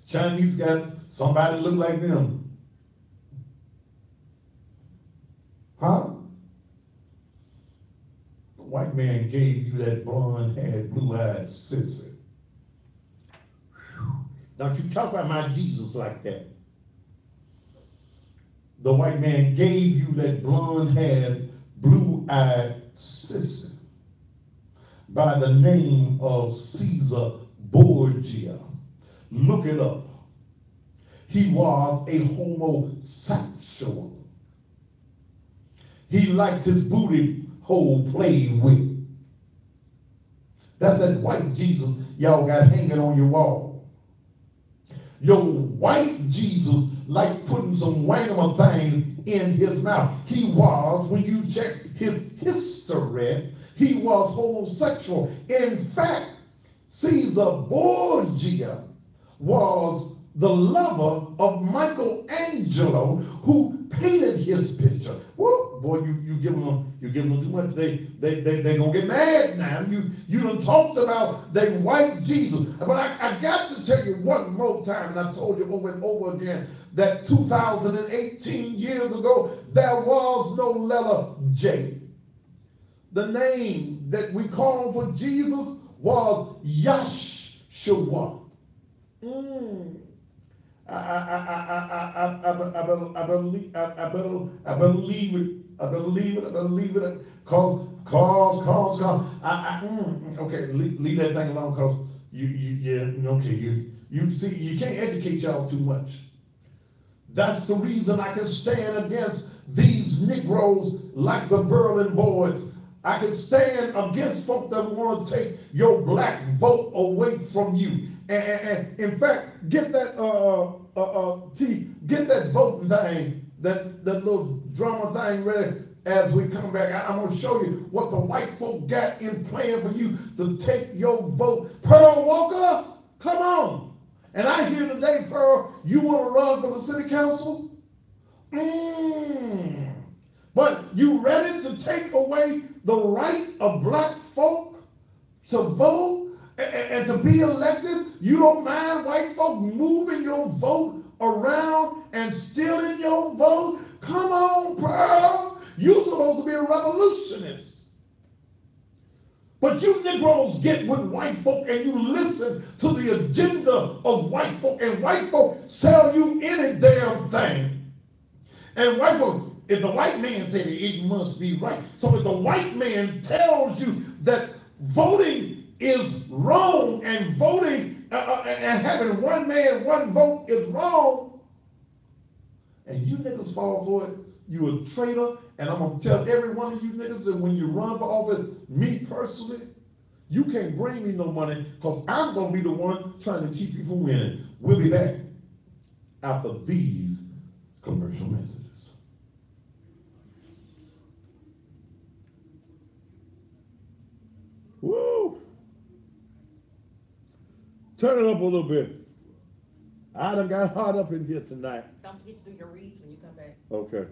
Chinese got somebody look like them. Huh? The white man gave you that blonde-haired, blue-eyed sissy. Don't you talk about my Jesus like that. The white man gave you that blonde-haired, blue-eyed sissy. by the name of Caesar Borgia. Look it up. He was a homosexual. He liked his booty hole played with. That's that white Jesus y'all got hanging on your wall. Your white Jesus like putting some whammer thing in his mouth. He was, when you check his history, he was homosexual. In fact, Caesar Borgia was the lover of Michelangelo, who painted his picture. Whoa, boy, you give them too much. They gonna get mad now. You done talked about they white Jesus, but I got to tell you one more time, and I told you over and over again that 2018 years ago there was no letter J. The name that we called for Jesus was Yahshua. I believe it. Cause. Okay, leave that thing alone, cause you see, you can't educate y'all too much. That's the reason I can stand against these Negroes like the Berlin boys. I can stand against folk that want to take your black vote away from you. And in fact, get that get that voting thing, that little drama thing ready as we come back. I'm going to show you what the white folk got in plan for you to take your vote. Pearl Walker, come on. And I hear today, Pearl, you want to run for the city council? But you ready to take away the right of black folk to vote and to be elected? You don't mind white folk moving your vote around and stealing your vote? Come on, Pearl. You're supposed to be a revolutionist. But you Negroes get with white folk and you listen to the agenda of white folk, and white folk sell you any damn thing. And white folk, if the white man said it must be right. So if the white man tells you that voting is wrong and voting and having one man, one vote is wrong, and you niggas fall for it, you a traitor. And I'm going to tell every one of you niggas that when you run for office, me personally, you can't bring me no money, because I'm going to be the one trying to keep you from winning. We'll be back after these commercial messages. Woo! Turn it up a little bit. I done got hot up in here tonight. Don't forget to do your reads when you come back. Okay.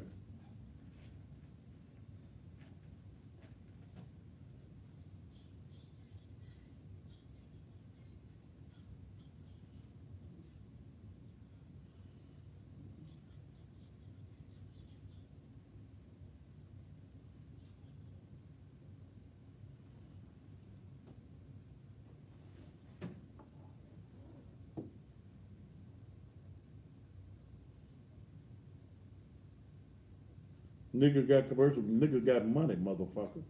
Nigga got commercial, nigga got money, motherfucker.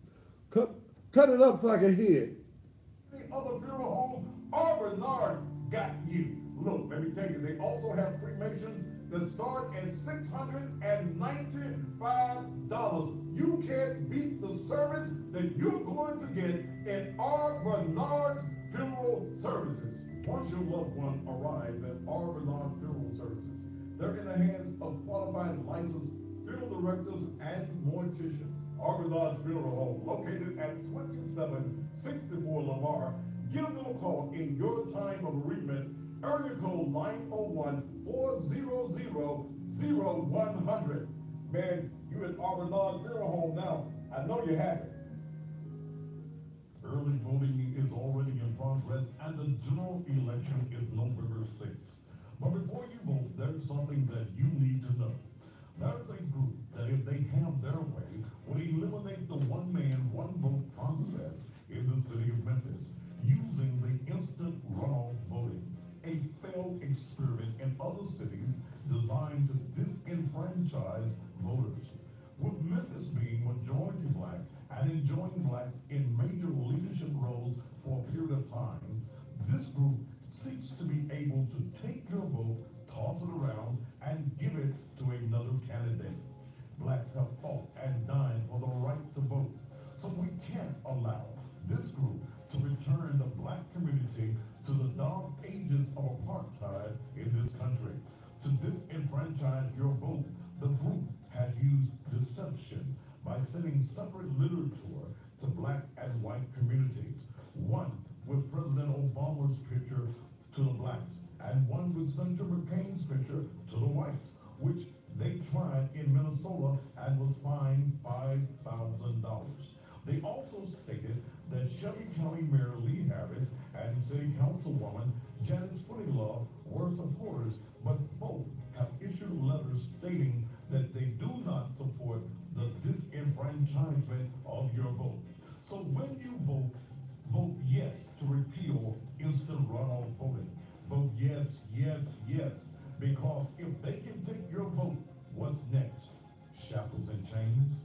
Cut it up so I can hear it. The other funeral home, Bernard got you. Look, let me tell you, they also have cremations that start at $695. You can't beat the service that you're going to get in Bernard's Funeral Services. Once your loved one arrives at Bernard Funeral Services, they're in the hands of qualified licensed funeral directors and morticians. Bernard Funeral Home, located at 2764 Lamar. Give them a call in your time of bereavement. Area code 901-400-0100. Man, you at Bernard Funeral Home now. I know you have it. Early voting is already in progress, and the general election is November 6th. But before you vote, there's something that you need to know. There's a group that, if they have their way, would eliminate the one-man, one-vote process in the city of Memphis using the instant runoff voting, a failed experiment in other cities designed to disenfranchise voters. With Memphis being majority black and enjoying blacks in major leadership roles community to the dark ages of apartheid in this country. To disenfranchise your vote, the group has used deception by sending separate literature to black and white communities. One with President Obama's picture to the blacks, and one with Senator McCain's picture to the whites, which they tried in Minnesota and was fined $5,000. They also stated that Shelby County Mayor Lee Harris and City Councilwoman Janice Footylove were supporters, but both have issued letters stating that they do not support the disenfranchisement of your vote. So when you vote, vote yes to repeal instant runoff voting. Vote yes, yes, yes, because if they can take your vote, what's next? Shackles and chains?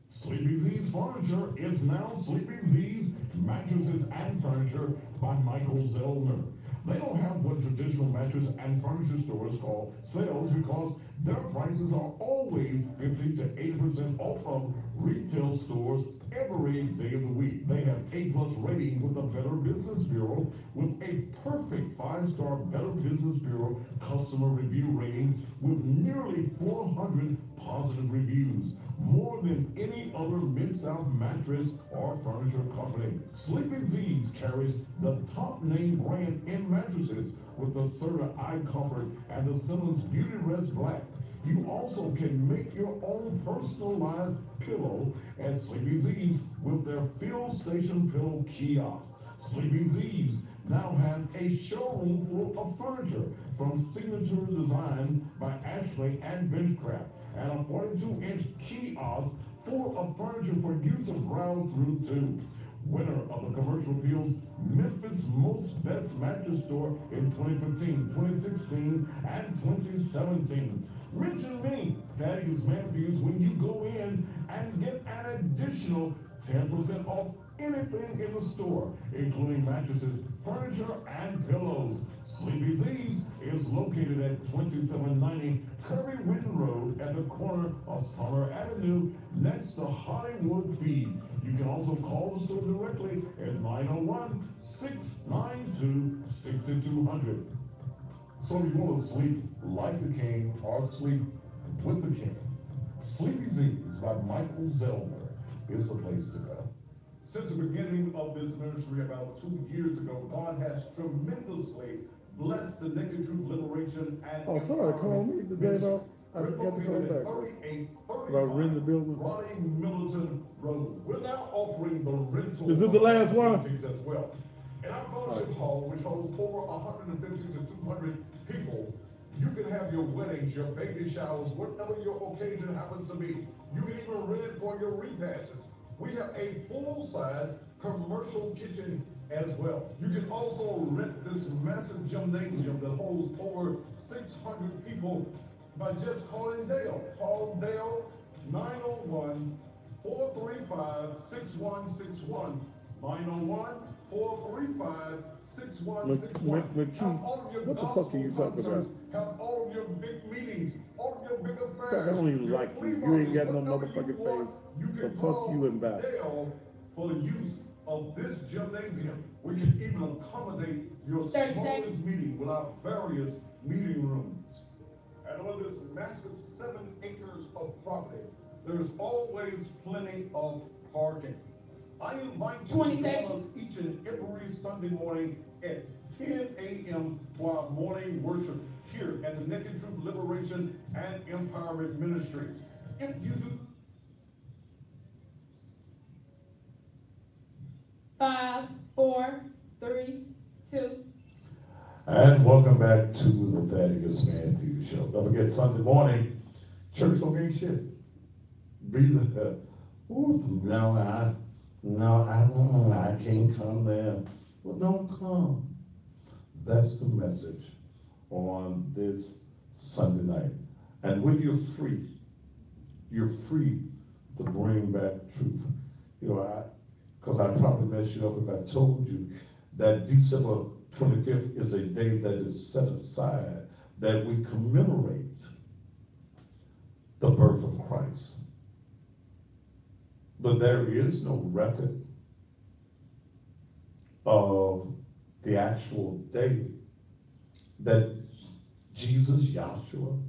Sleepy Z's Furniture is now Sleepy Z's Mattresses and Furniture by Michael Zellner. They don't have what traditional mattress and furniture stores call sales because their prices are always 50 to 80% off of retail stores every day of the week. They have A+ rating with the Better Business Bureau with a perfect 5-star Better Business Bureau customer review rating with nearly 400 positive reviews, more than any other Mid-South mattress or furniture company. Sleepy Z's carries the top name brand in mattresses with the Serta Eye Comfort and the Simmons Beauty Rest Black. You also can make your own personalized pillow at Sleepy Z's with their Fill Station Pillow kiosk. Sleepy Z's now has a showroom full of furniture from Signature Design by Ashley and Benchcraft, and a 42-inch kiosk full of furniture for you to browse through too. Winner of the Commercial Appeals Memphis Most Best Mattress Store in 2015, 2016, and 2017. Mention me, Thaddeus Matthews, when you go in and get an additional 10% off anything in the store, including mattresses, furniture, and pillows. Sleepy Z's is located at 2790 Kirby Witten Road at the corner of Summer Avenue next to Hollywood Feed. You can also call the store directly at 901-692-6200. So if you want to sleep like the king or sleep with the king, Sleepy Z's by Michael Zellner is the place to go. Since the beginning of this ministry about 2 years ago, God has tremendously blessed the Naked Truth Liberation and Oh, somebody called me today about, I forgot to call back. About renting the building. Ronnie Middleton Road. We're now offering the rental. Is this the last one? As well. In our fellowship hall, which holds over 150 to 200 people, you can have your weddings, your baby showers, whatever your occasion happens to be. You can even rent it for your repasses. We have a full-size commercial kitchen as well. You can also rent this massive gymnasium that holds over 600 people by just calling Dale. Call Dale 901-435-6161. 901-435-6161. McKee, what the fuck are you talking about? Have all of your big meetings, all of your big affairs. I don't even like you. You ain't got no motherfucking face. So fuck you and back. For the use of this gymnasium, we can even accommodate your smallest meeting with our various meeting rooms. And on this massive 7 acres of property, there's always plenty of parking. I invite you to join us each and every Sunday morning at 10 a.m. for our morning worship here at the Naked Truth Liberation and Empowerment Ministries. If you do 5, 4, 3, 2. And welcome back to the Thaddeus Matthews Show. Don't forget Sunday morning, church don't mean shit. Breathe the I can't come there. Well, don't come. That's the message on this Sunday night. And when you're free to bring back truth. You know, because I probably messed you up if I told you that December 25th is a day that is set aside that we commemorate the birth of Christ. But there is no record of the actual day that Jesus, Yahshua,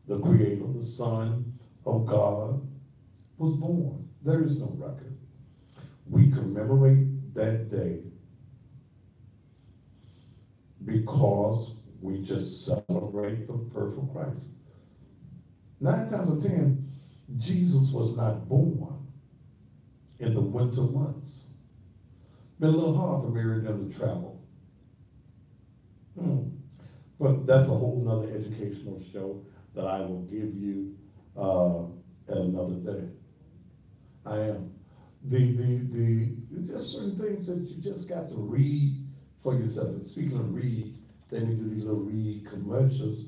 the Creator, the Son of God, was born. There is no record. We commemorate that day because we just celebrate the birth of Christ. 9 times out of 10, Jesus was not born in the winter months. Been a little hard for Mary and them to travel. But that's a whole nother educational show that I will give you at another day. I am. Just certain things that you just got to read for yourself. And speaking of read, they need to do these little read commercials.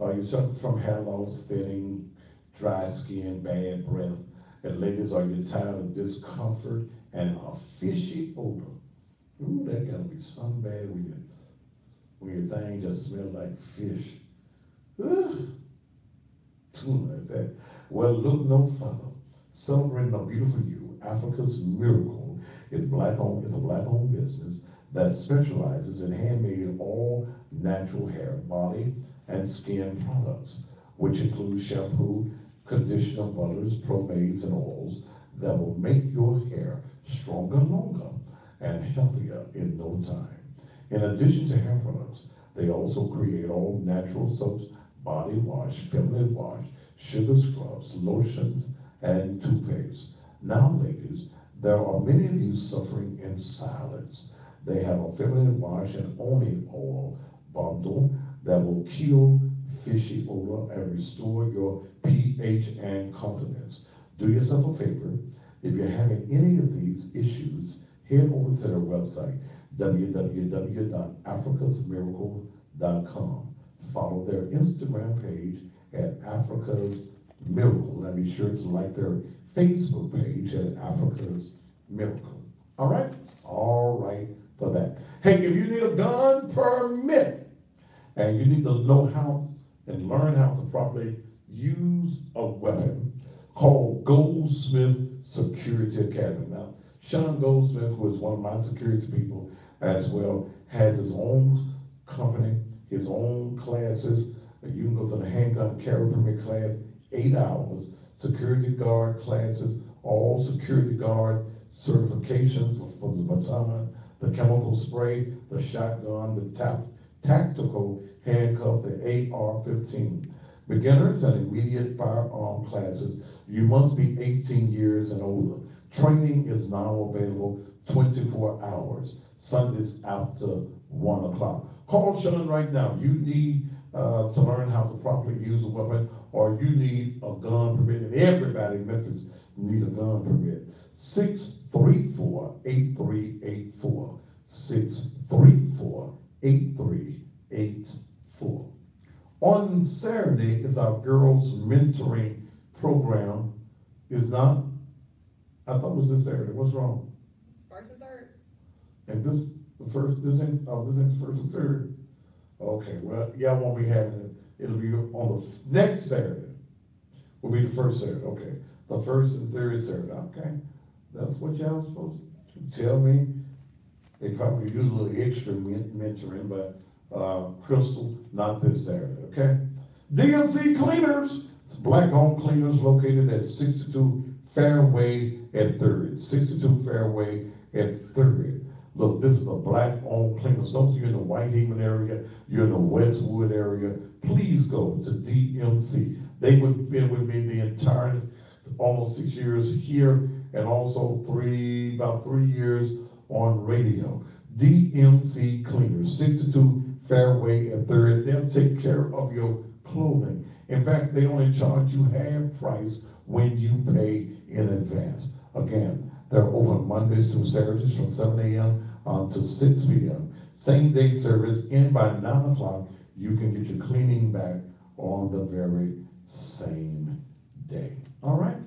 You suffer from hair loss, thinning, dry skin, bad breath. And ladies, are you tired of discomfort and a fishy odor? Ooh, that gotta be something bad when your thing just smells like fish. Tuna like that. Well, look no further. Celebrating a beautiful you, Africa's Miracle is a black-owned business that specializes in handmade all natural hair, body, and skin products, which include shampoo, conditioner, butters, pomades, and oils that will make your hair stronger, longer, and healthier in no time. In addition to hair products, they also create all natural soaps, body wash, feminine wash, sugar scrubs, lotions, and toothpaste. Now, ladies, there are many of you suffering in silence. They have a feminine wash and onion oil bundle that will kill fishy odor and restore your pH and confidence. Do yourself a favor. If you're having any of these issues, head over to their website, www.africasmiracle.com. Follow their Instagram page at Africa's Miracle. And be sure to like their Facebook page at Africa's Miracle. All right? All right for that. Hey, if you need a gun permit and you need to know how and learn how to properly use a weapon, call Goldsmith Security Academy. Now, Sean Goldsmith, who is one of my security people as well, has his own company, his own classes. You can go to the handgun carry permit class, 8 hours, security guard classes, all security guard certifications from the baton, the chemical spray, the shotgun, the tactical handcuff, the AR-15. Beginners and immediate firearm classes, you must be 18 years and older. Training is now available 24 hours, Sundays after 1 o'clock. Call Sean right now. You need to learn how to properly use a weapon, or you need a gun permit, and everybody in Memphis need a gun permit. 634-8384. 634-8384. On Saturday is our girls mentoring program. Is not, I thought it was this Saturday. What's wrong? First and third. And this ain't first and third. Okay, well, y'all won't be having it. It'll be on the next Saturday. Will be the first Saturday. Okay, the first and third Saturday. Okay, that's what y'all supposed to tell me. They probably use a little extra mentoring, but Crystal, not this Saturday. Okay, DMC Cleaners, black-owned cleaners located at 62 Fairway at 3rd. 62 Fairway at 3rd. Look, this is a black-owned cleaner. So those of you in the Whitehaven area, you're in the Westwood area, please go to DMC. They've been with me the entire, almost 6 years here, and also about 3 years on radio. DMC Cleaners, 62 Fairway at 3rd. They'll take care of your clothing. In fact, they only charge you half price when you pay in advance. Again, they're open Mondays through Saturdays from 7 a.m. to 6 p.m. Same day service, in by 9 o'clock, you can get your cleaning back on the very same day. All right?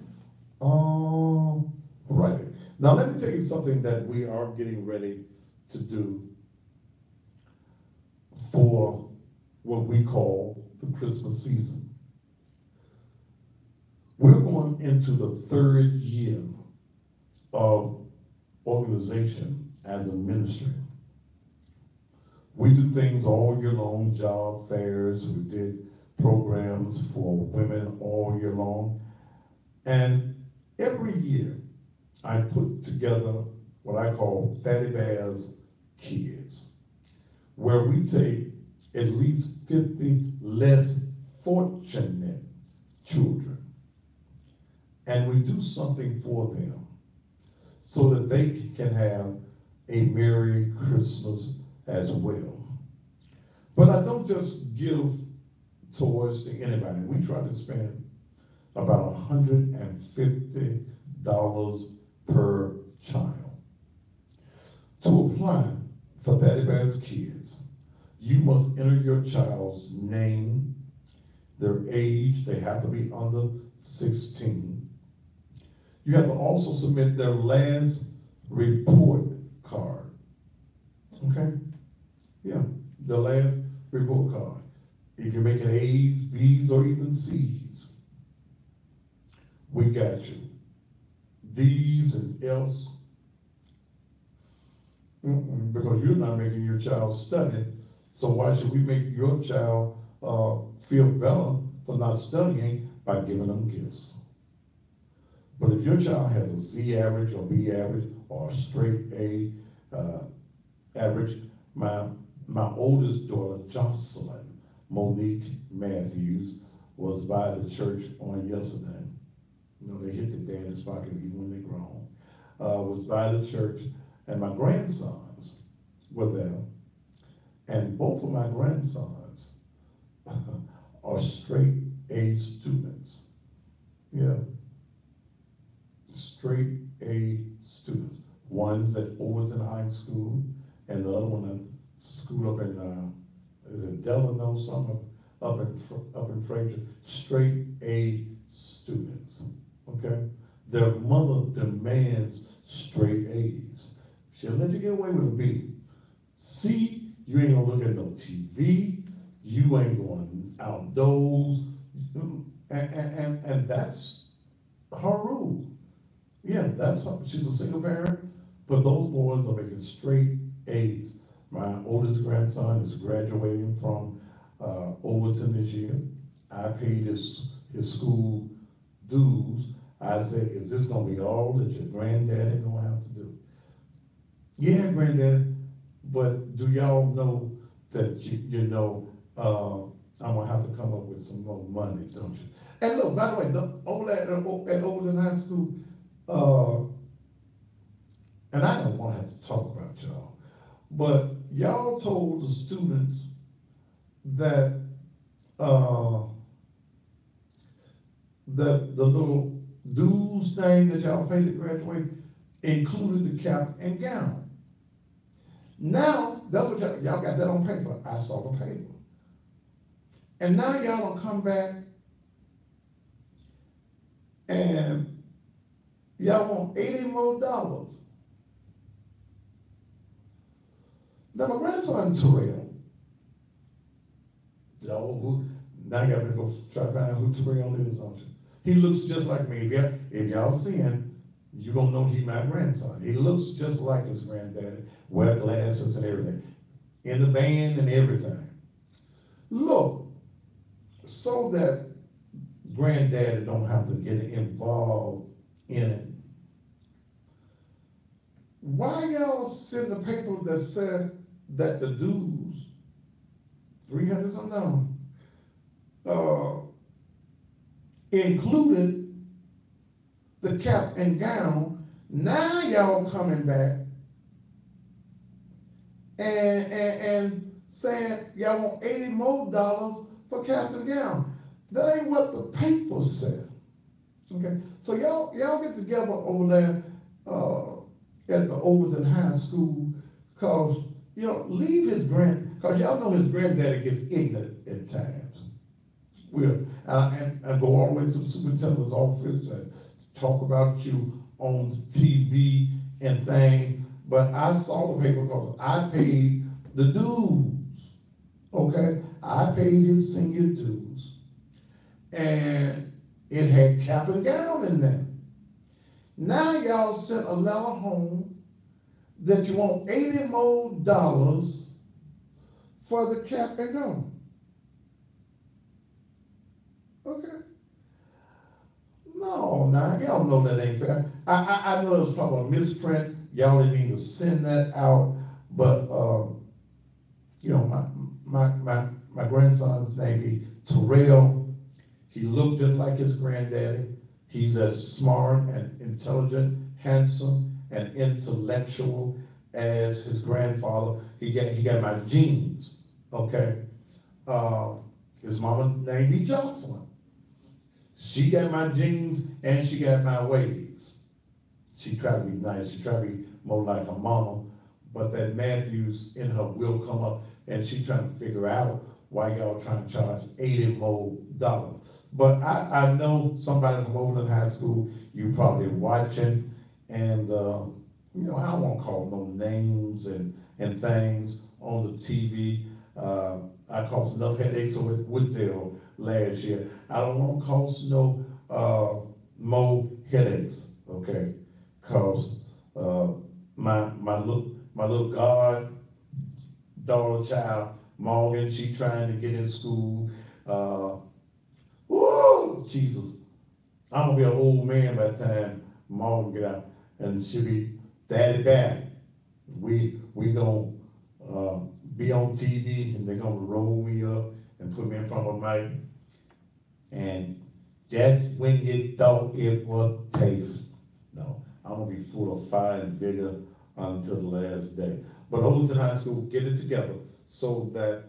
All right. Now let me tell you something that we are getting ready to do for what we call the Christmas season. We're going into the 3rd year of organization as a ministry. We do things all year long, job fairs, we did programs for women all year long. And every year, I put together what I call Fatty Bear's Kids, where we take at least 50 less fortunate children, and we do something for them so that they can have a Merry Christmas as well. But I don't just give towards to anybody. We try to spend about $150 per child. To apply for Fatty Bear's Kids, you must enter your child's name, their age, they have to be under 16. You have to also submit their last report card. Okay? Yeah, the last report card. If you're making A's, B's, or even C's, we got you. D's and F's, because you're not making your child study, so why should we make your child feel better for not studying by giving them gifts? But if your child has a C average or B average or a straight A average, my oldest daughter, Jocelyn Monique Matthews, was by the church on yesterday. You know, they hit the daddy's pocket even when they grown. Was by the church, and my grandsons were there. And both of my grandsons are straight A students. Yeah. Straight A students. One's at Overton High School, and the other one at school up in, is it Delano, something up in Fraser. Straight A students, okay? Their mother demands straight A's. She'll let you get away with a B. C, you ain't gonna look at no TV, you ain't going outdoors, and that's her rule. Yeah, that's her. She's a single parent, but those boys are making straight A's. My oldest grandson is graduating from Overton this year. I paid his school dues. I said, is this gonna be all that your granddaddy gonna have to do? Yeah, granddaddy, but do y'all know that I'm gonna have to come up with some more money, don't you? And look, by the way, over at Overton High School, and I don't wanna have to talk about y'all, but y'all told the students that the little dues thing that y'all paid to graduate included the cap and gown. Now, that's what y'all got that on paper. I saw the paper. And now y'all don't come back and y'all want $80 more. Now my grandson Terrell, now you gotta go try to find out who Terrell is, don't you? He looks just like me. If y'all see him, you're gonna know he's my grandson. He looks just like his granddaddy, wear glasses and everything, in the band and everything. Look, so that granddaddy don't have to get involved in it. Why y'all send a paper that said that the dues, $300 something, included the cap and gown? Now y'all coming back and saying y'all want $80 more for caps and gown. That ain't what the paper said. Okay, so y'all get together over there at the Overton High School, cause leave his cause y'all know his granddaddy gets ignorant at times. And go all the way to the superintendent's office and talk about you on TV and things. But I saw the paper because I paid the dues. Okay, I paid his senior dues, and it had cap and gown in there. Now y'all sent a letter home that you want $80 more for the cap and gown. Okay. No, now y'all know that ain't fair. I know it was probably a misprint. Y'all didn't need to send that out, but you know, my grandson's name is Terrell. He looked just like his granddaddy. He's as smart and intelligent, handsome, and intellectual as his grandfather. He got my genes, okay? His mama named me Jocelyn. She got my genes and she got my ways. She tried to be nice. She tried to be more like her mama, but that Matthews in her will come up and she trying to figure out why y'all trying to charge $80 more. But I know somebody from Overland High School, you probably watching, and you know, I don't want to call no names and things on the TV. I caused enough headaches with Wooddale last year. I don't want to cause no more headaches, okay? Cause my little god daughter child Morgan, she trying to get in school. Whoa, Jesus! I'm gonna be an old man by the time Morgan get out, and she'll be daddy back. We gonna be on TV, and they're gonna roll me up and put me in front of a mic, and that's when you thought it would taste. No, I'm gonna be full of fire and vigor until the last day. But Overton High School, get it together so that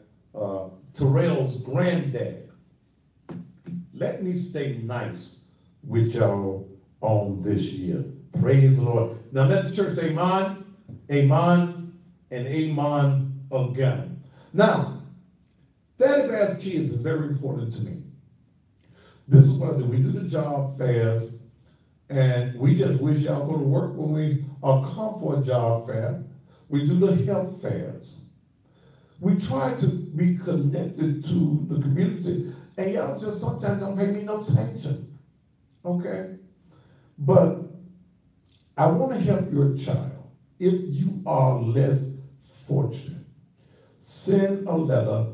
Terrell's granddad, let me stay nice with y'all on this year. Praise the Lord. Now let the church say amen, amen, and amen again. Now, Daddy Bear's kids is very important to me. This is what I do. We do the job fairs, and we just wish y'all go to work when we come for a job fair. We do the health fairs. We try to be connected to the community, and y'all just sometimes don't pay me no attention, okay? But I want to help your child. If you are less fortunate, send a letter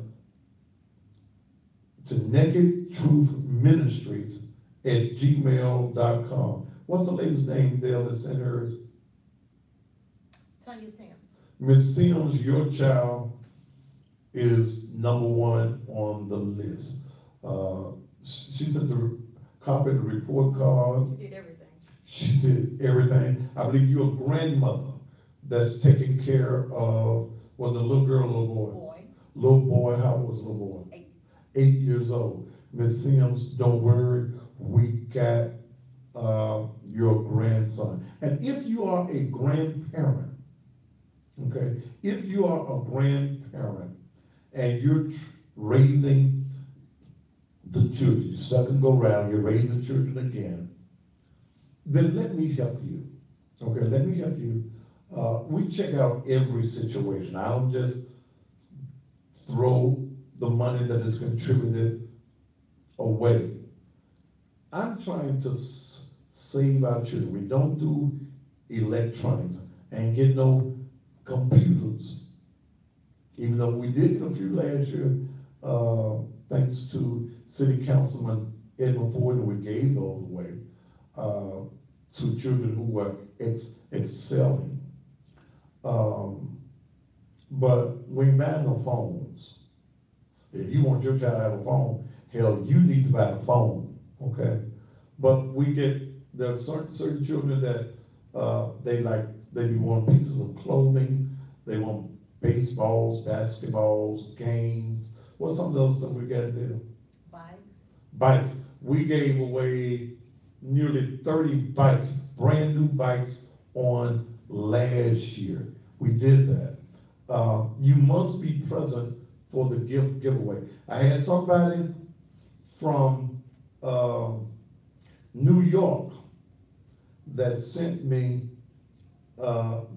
to nakedtruthministries@gmail.com. What's the lady's name there that sent hers? Tanya Sims. Miss Sims, your child is #1 on the list. She sent the copy of the report card. She did everything. She did everything. I believe you're a grandmother that's taking care of, was it a little girl or a little boy? Boy. Little boy, how old was the little boy? 8. 8 years old. Miss Sims, don't worry, we got your grandson. And if you are a grandparent, okay, if you are a grandparent and you're raising the children, you second go round, you're raising children again, then let me help you. Okay, let me help you. We check out every situation. I don't just throw the money that is contributed away. I'm trying to save our children. We don't do electronics and get no computers. Even though we did get a few last year, thanks to City Councilman Edmund Ford, and we gave those away to children who were excelling. But we ain't buying no phones. If you want your child to have a phone, hell, you need to buy a phone, okay? But there are certain children that they be wanting pieces of clothing, they want baseballs, basketballs, games. What's some of those stuff we got there? Bikes. We gave away nearly 30 bikes, brand new bikes on last year. We did that. You must be present for the giveaway. I had somebody from New York that sent me,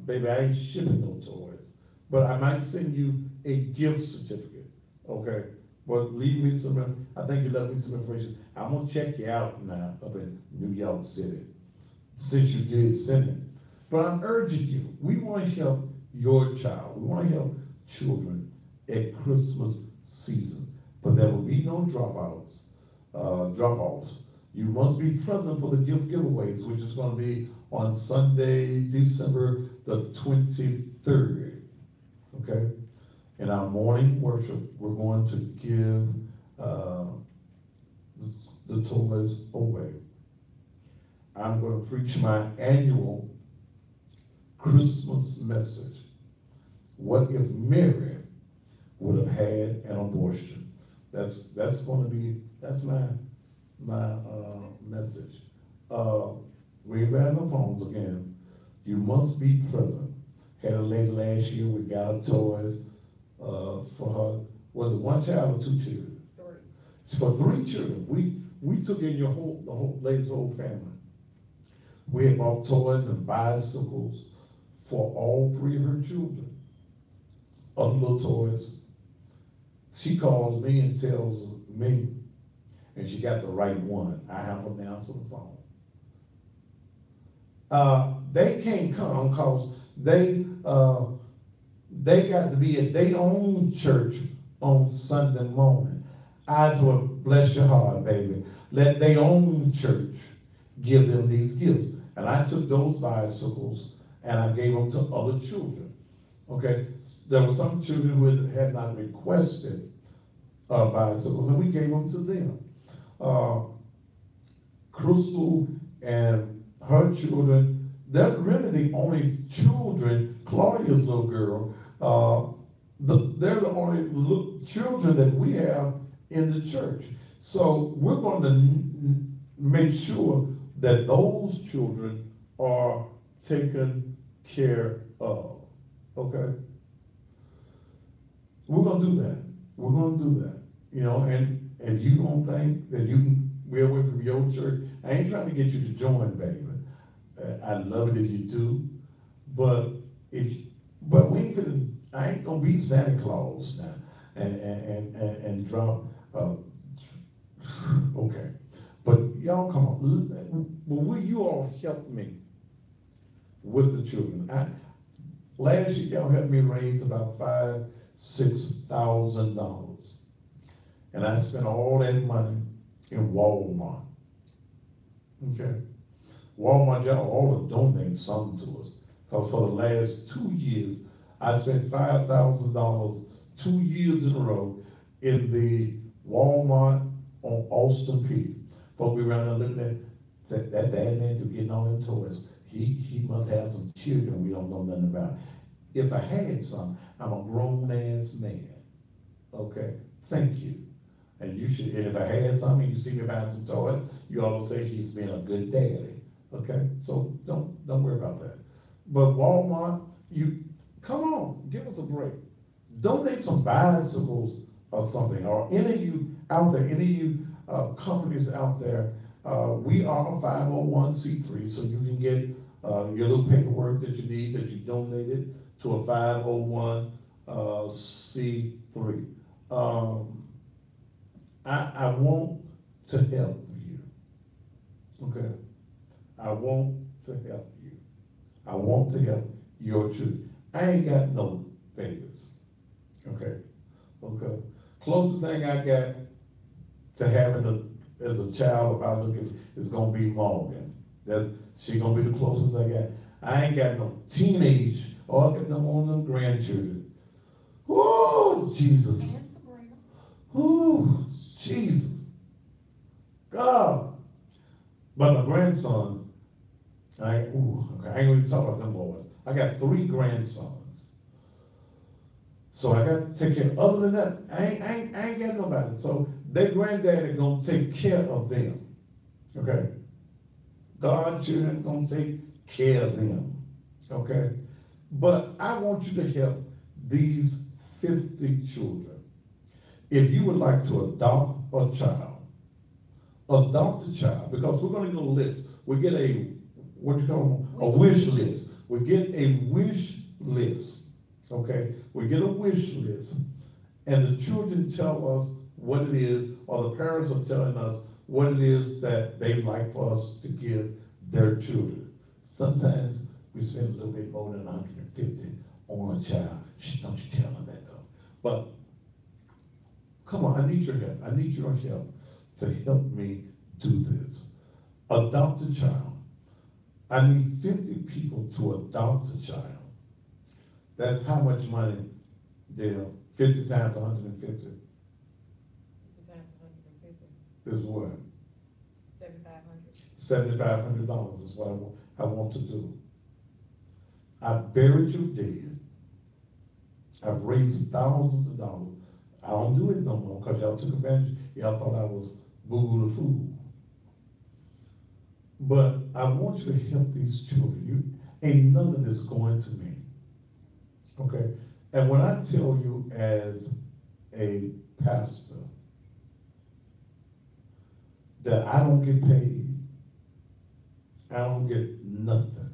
baby, I ain't shipping no toys, but I might send you a gift certificate, okay? But leave me some, I think you left me some information. I'm gonna check you out now up in New York City, since you did send it. But I'm urging you, we wanna help your child. We wanna help children. at Christmas season. But there will be no drop-offs. You must be present for the gift giveaways, which is going to be on Sunday, December the 23rd. Okay? In our morning worship, we're going to give the toys away. I'm going to preach my annual Christmas message. What if Mary would have had an abortion? That's my message. We ran the phones again. You must be present. Had a lady last year, we got her toys for her. Was it one child or two children? Three. For 3 children. We took in the whole lady's whole family. We had bought toys and bicycles for all 3 of her children. Other little toys. She calls me and tells me, and she got the right one. I have them answer the phone. They can't come because they got to be at their own church on Sunday morning. I said, bless your heart, baby. Let their own church give them these gifts. And I took those bicycles and I gave them to other children. Okay? There were some children who had not requested bicycles, and we gave them to them. Crystal and her children, they're really the only children, Claudia's little girl, they're the only children that we have in the church. So we're going to make sure that those children are taken care of. Okay? We're going to do that. We're going to do that. You know, and if you don't think that you can be away from your church, I ain't trying to get you to join, baby. I'd love it if you do, but we ain't finna, I ain't gonna be Santa Claus now and drop. Okay, but y'all come on. Will you all help me with the children? Last year y'all helped me raise about $6,000. And I spent all that money in Walmart. Okay? Walmart, y'all all donate something to us. Because for the last 2 years, I spent $5,000 2 years in a row in the Walmart on Austin Peay. Folks, we ran there looking at that bad man to getting all them toys. He must have some children we don't know nothing about. If I had some, I'm a grown-ass man. Okay? Thank you. And you should, and if I had something, you see me buying some toys, you ought to say he's been a good daddy. Okay? So don't worry about that. But Walmart, you come on, give us a break. Donate some bicycles or something, or any of you out there, any of you companies out there, we are a 501c3, so you can get your little paperwork that you need that you donated to a 501c3. I want to help you, okay? I want to help you. I want to help your children. I ain't got no babies, okay? Okay. Closest thing I got to having as a child about looking is gonna be Morgan. She gonna be the closest I got. I ain't got no teenage, or I got them on them grandchildren. Whoa, Jesus. Whoa, Jesus. God. But my grandson, I ain't gonna even talk about them boys. I got 3 grandsons. So I got to take care. Other than that, I ain't got nobody. So their granddaddy gonna take care of them. Okay? God's children gonna take care of them. Okay? But I want you to help these 50 children. If you would like to adopt a child, because we're going to get a list. We get a, what you call a wish list. We get a wish list, okay? We get a wish list, and the children tell us what it is, or the parents are telling us what it is that they'd like for us to give their children. Sometimes we spend a little bit more than 150 on a child. Shh, don't you tell them that though. But come on, I need your help. I need your help to help me do this. Adopt a child. I need 50 people to adopt a child. That's how much money, Dale? 50 times 150 Times 150, is what? 7,500. $7,500 is what I want to do. I buried you dead. I've raised thousands of dollars. I don't do it no more because y'all took advantage. Y'all thought I was boo-boo the fool. But I want you to help these children. Ain't none of this going to me. Okay? And when I tell you as a pastor that I don't get paid, I don't get nothing.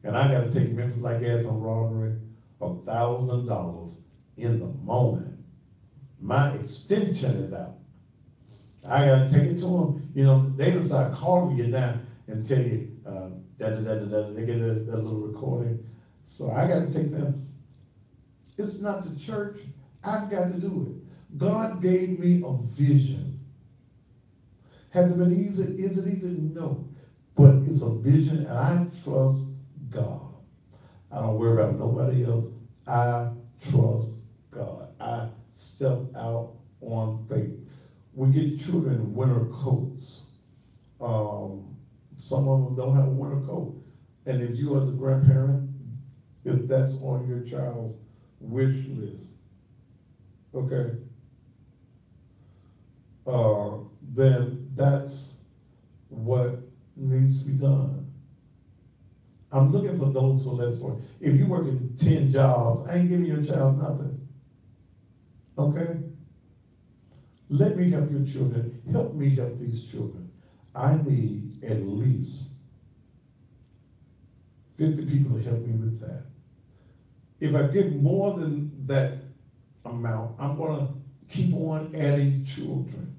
And I got to take Memphis like gas on robbery $1,000 in the morning. My extension is out. I got to take it to them. You know, they can start calling you now and tell you, they get that little recording. So I got to take them. It's not the church. I've got to do it. God gave me a vision. Has it been easy? Is it easy? No. But it's a vision, and I trust God. I don't worry about nobody else. I trust God. I step out on faith. We get children winter coats. Some of them don't have a winter coat. And if you as a grandparent, if that's on your child's wish list, okay, then that's what needs to be done. I'm looking for those who are less fortunate. If you're working 10 jobs, I ain't giving your child nothing. Okay? Let me help your children. Help me help these children. I need at least 50 people to help me with that. If I get more than that amount, I'm going to keep on adding children.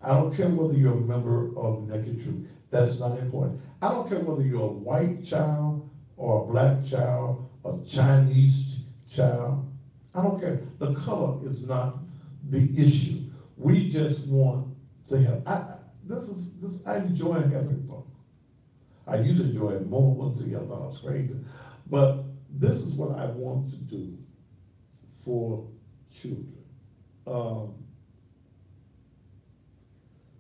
I don't care whether you're a member of Naked Truth. That's not important. I don't care whether you're a white child or a black child, a Chinese child. I don't care. The color is not the issue. We just want to help. I enjoy helping folks. I used to enjoy it more once I thought I was crazy. But this is what I want to do for children.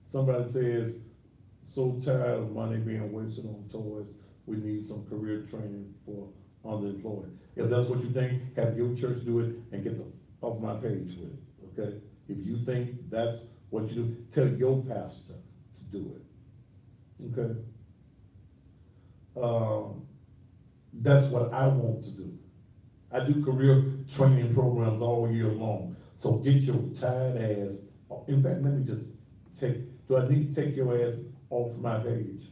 Somebody says, so tired of money being wasted on toys, we need some career training for unemployed. If that's what you think, have your church do it and get off my page with it, okay? If you think that's what you do, tell your pastor to do it, okay? That's what I want to do. I do career training programs all year long. So get your tired ass, in fact, let me just do I need to take your ass off my page?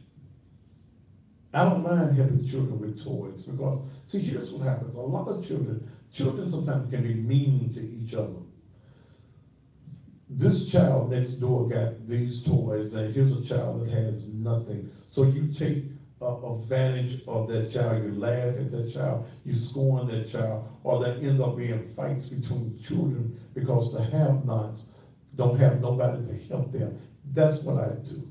I don't mind helping children with toys because, see, here's what happens. A lot of children sometimes can be mean to each other. This child next door got these toys, and here's a child that has nothing. So you take advantage of that child, you laugh at that child, you scorn that child, or there ends up being fights between children because the have-nots don't have nobody to help them. That's what I do.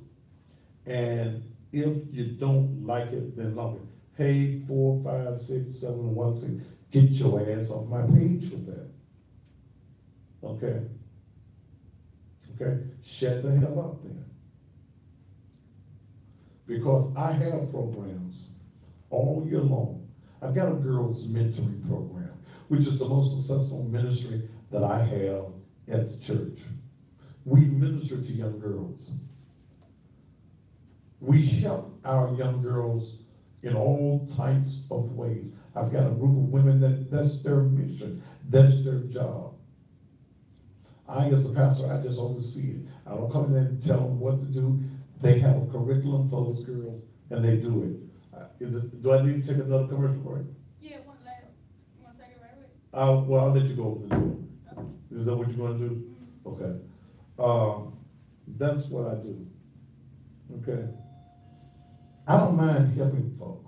And if you don't like it, then love it. Hey, 4, 5, 6, 7, 1, 6, get your ass off my page with that. Okay? Okay? Shut the hell up then. Because I have programs all year long. I've got a girls mentoring program, which is the most successful ministry that I have at the church. We minister to young girls. We help our young girls in all types of ways. I've got a group of women that's their mission, that's their job. I, as a pastor, I just oversee it. I don't come in there and tell them what to do. They have a curriculum for those girls, and they do it. Do I need to take another commercial break? Yeah, one second, right quick. Well, I'll let you go over the door. Okay. Is that what you're going to do? Mm-hmm. Okay. That's what I do. Okay. I don't mind helping folk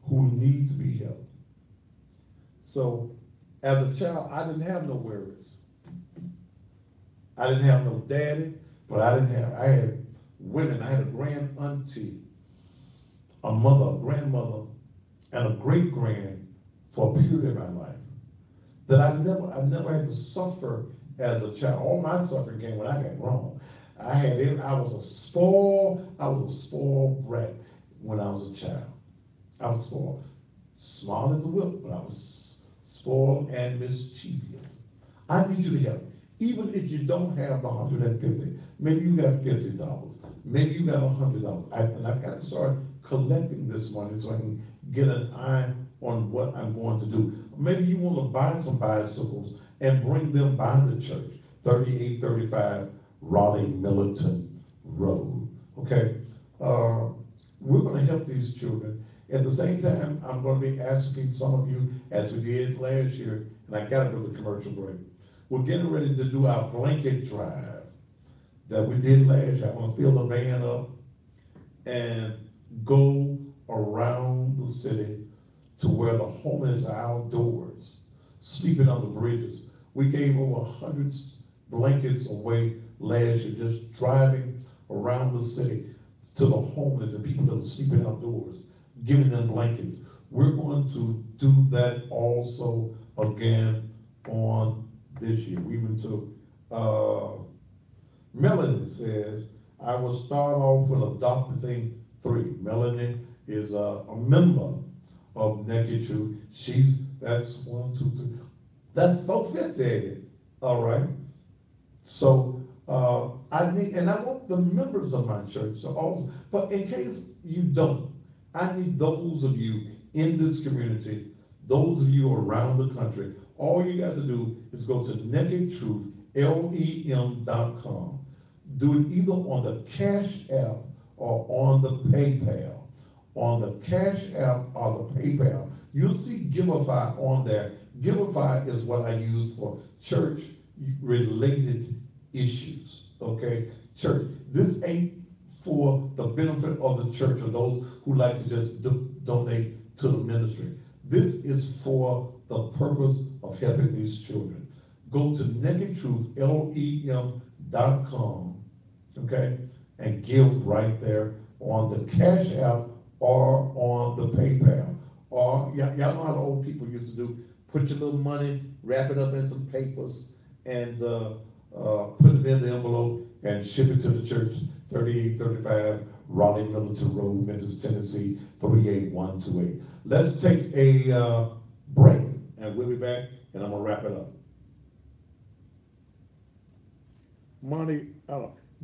who need to be helped. So As a child, I didn't have no worries. I didn't have no daddy, but I had women. I had a grand auntie, a mother, a grandmother, and a great grand for a period of my life that I never had to suffer as a child. All my suffering came when I got grown. I was a spoiled brat when I was a child. I was spoiled. Small as a whip, but I was spoiled and mischievous. I need you to help me. Even if you don't have the 150, maybe you got $50, maybe you got $100. And I've got to start collecting this money so I can get an eye on what I'm going to do. Maybe you want to buy some bicycles and bring them by the church, 3835 Raleigh Militant Road. Okay, we're going to help these children. At the same time, I'm going to be asking some of you, as we did last year, and I got to go to commercial break. We're getting ready to do our blanket drive that we did last year. I want to fill the van up and go around the city to where the homeless are outdoors, sleeping on the bridges. We gave over 100 blankets away last year, just driving around the city to the homeless and people that are sleeping outdoors, giving them blankets. We're going to do that also again on this year. We even took, Melanie says, I will start off with Adopting 3. Melanie is a member of Naked Truth. That's 1, 2, 3. That's 450. All right. So I want the members of my church to also, but in case you don't, I need those of you in this community, those of you around the country, all you got to do is go to nakedtruth.com. Do it either on the Cash App or on the PayPal. On the Cash App or the PayPal, you'll see Giveify on there. Giveify is what I use for church-related issues, okay? Church. This ain't for the benefit of the church or those who like to just donate to the ministry. This is for the purpose of helping these children. Go to nakedtruth.com, okay, and give right there on the Cash App or on the PayPal. Or y'all know how the old people used to do, put your little money, wrap it up in some papers, and put it in the envelope and ship it to the church, 3835 Raleigh Militant Road, Memphis, Tennessee, 38128. Let's take a break, and we'll be back, and I'm going to wrap it up. Monty,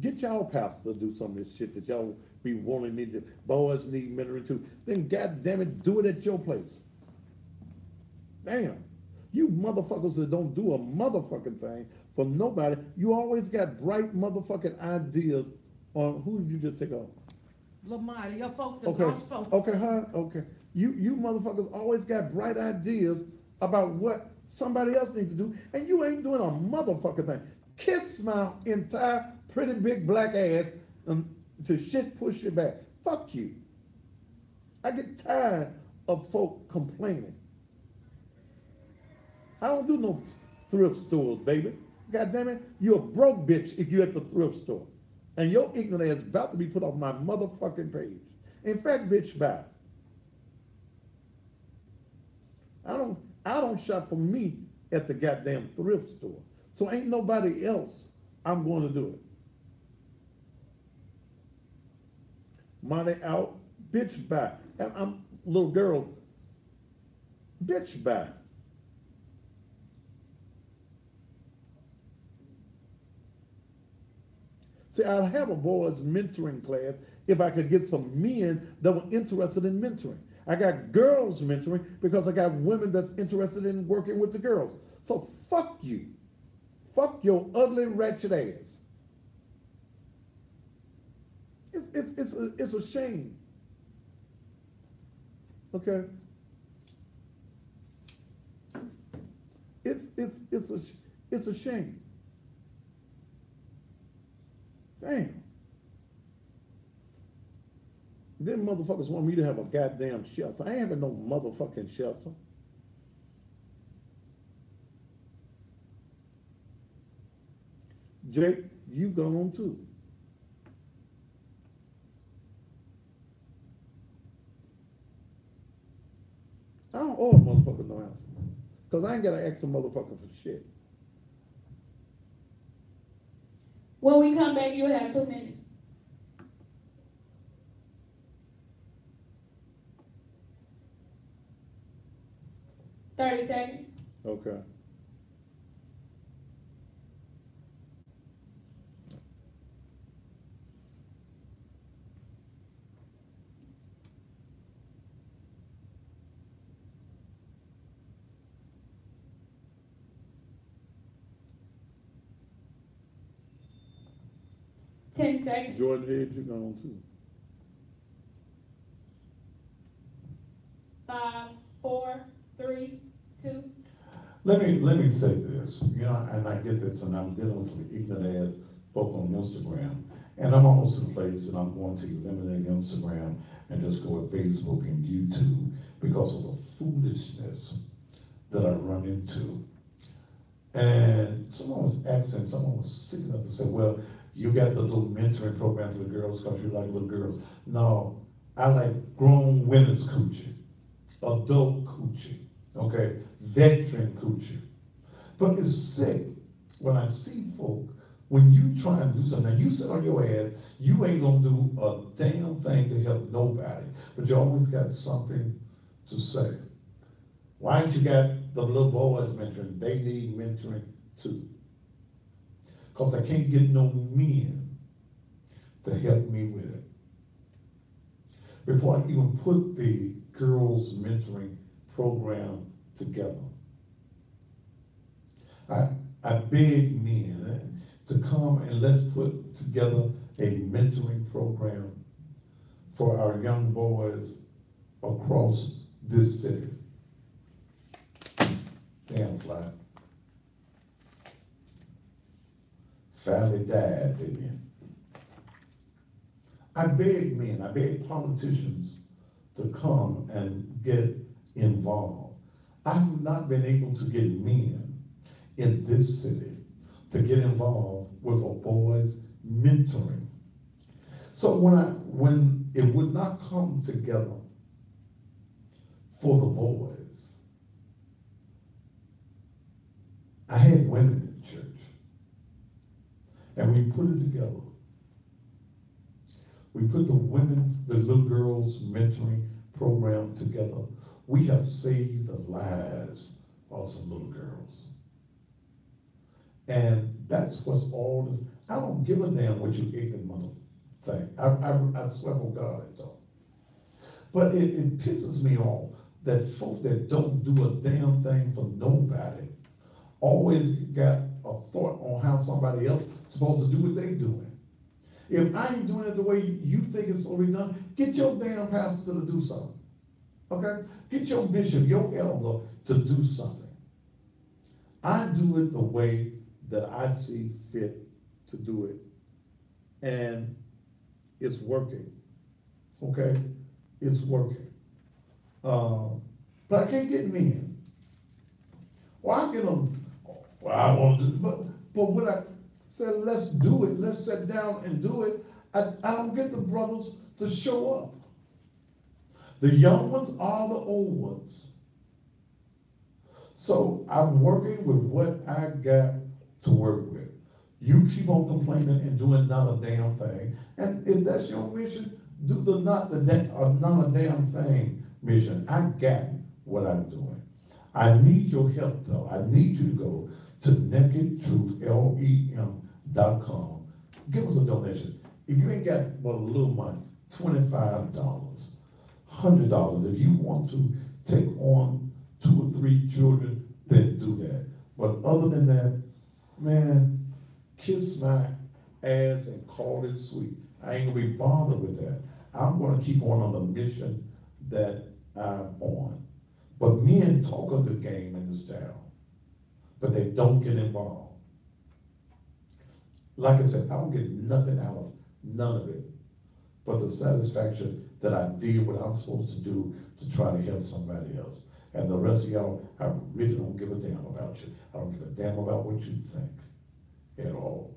get y'all pastor to do some of this shit that y'all be wanting me to, boys need mentoring too. Then, goddamn it, do it at your place. Damn. You motherfuckers that don't do a motherfucking thing for nobody, you always got bright motherfucking ideas on, who did you just take off? Lamar, your folks Okay, folks. okay, huh? Okay. You motherfuckers always got bright ideas about what somebody else needs to do, and you ain't doing a motherfucking thing. Kiss my entire pretty big black ass to shit push your back. Fuck you. I get tired of folk complaining. I don't do no thrift stores, baby. God damn it, you're a broke bitch if you're at the thrift store. And your ignorant ass about to be put off my motherfucking page. In fact, bitch, bye. I don't shop for me at the goddamn thrift store. So ain't nobody else I'm going to do it. Money out, bitch, bye. And I'm little girls, bitch, bye. See, I'd have a boys mentoring class if I could get some men that were interested in mentoring. I got girls mentoring because I got women that's interested in working with the girls. So fuck you. Fuck your ugly, ratchet ass. It's a shame. Okay? It's a shame. Damn. Them motherfuckers want me to have a goddamn shelter. I ain't having no motherfucking shelter. Jake, you gone too. I don't owe a motherfucker no answers. Cause I ain't gotta ask a motherfucker for shit. When we come back, you'll have 2 minutes. $30. Okay. $10. Jordan Head, you gone too. 5, 4, 3, 2. Let me say this, and I get this, and I'm dealing with some ignorant ass folk on Instagram, and I'm almost to the place that I'm going to eliminate Instagram and just go with Facebook and YouTube because of the foolishness that I run into. And someone was sick enough to say, well, you got the little mentoring program for the girls because you like little girls. No, I like grown women's coochie, adult coochie, okay, veteran coochie. But it's sick when I see folk, when you try to do something, you sit on your ass, you ain't gonna do a damn thing to help nobody, but you always got something to say. Why ain't you got the little boys mentoring? They need mentoring too. Because I can't get no men to help me with it. Before I even put the girls mentoring program together, I beg men to come and let's put together a mentoring program for our young boys across this city. Damn fly. Finally died, didn't it? I beg men, I beg politicians to come and get involved. I have not been able to get men in this city to get involved with a boys mentoring. So when it would not come together for the boys, I had women in the church, and we put it together. We put the little girls mentoring program together. We have saved the lives of some little girls. And that's what's all this. I don't give a damn what you ignorant mother think. I swear on God I don't. But it pisses me off that folk that don't do a damn thing for nobody always got a thought on how somebody else is supposed to do what they doing. If I ain't doing it the way you think it's supposed to be done, get your damn pastor to do something. Okay? Get your bishop, your elder to do something. I do it the way that I see fit to do it. And it's working. Okay? It's working. But I can't get men. Well, I get them, well, I want to do it. But when I said, let's do it, let's sit down and do it, I don't get the brothers to show up. The young ones are the old ones. So I'm working with what I got to work with. You keep on complaining and doing not a damn thing. And if that's your mission, do the not a damn thing mission. I got what I'm doing. I need your help though. I need you to go to nakedtruth.com. Give us a donation. If you ain't got but a little money, $25, $100. If you want to take on 2 or 3 children, then do that. But other than that, man, kiss my ass and call it sweet. I ain't gonna be bothered with that. I'm gonna keep on the mission that I'm on. But men talk a good game in this town, but they don't get involved. Like I said, I don't get nothing out of none of it, but the satisfaction that I did what I'm supposed to do to try to help somebody else. And the rest of y'all, I really don't give a damn about you. I don't give a damn about what you think at all.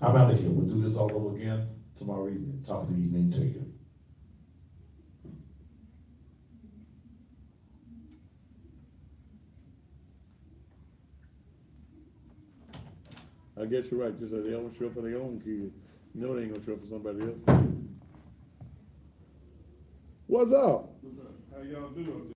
I'm out of here. We'll do this all over again tomorrow evening, top of the evening to you. I guess you're right, just like they don't show up for their own kids. You know they ain't gonna show up for somebody else. What's up? How y'all doing?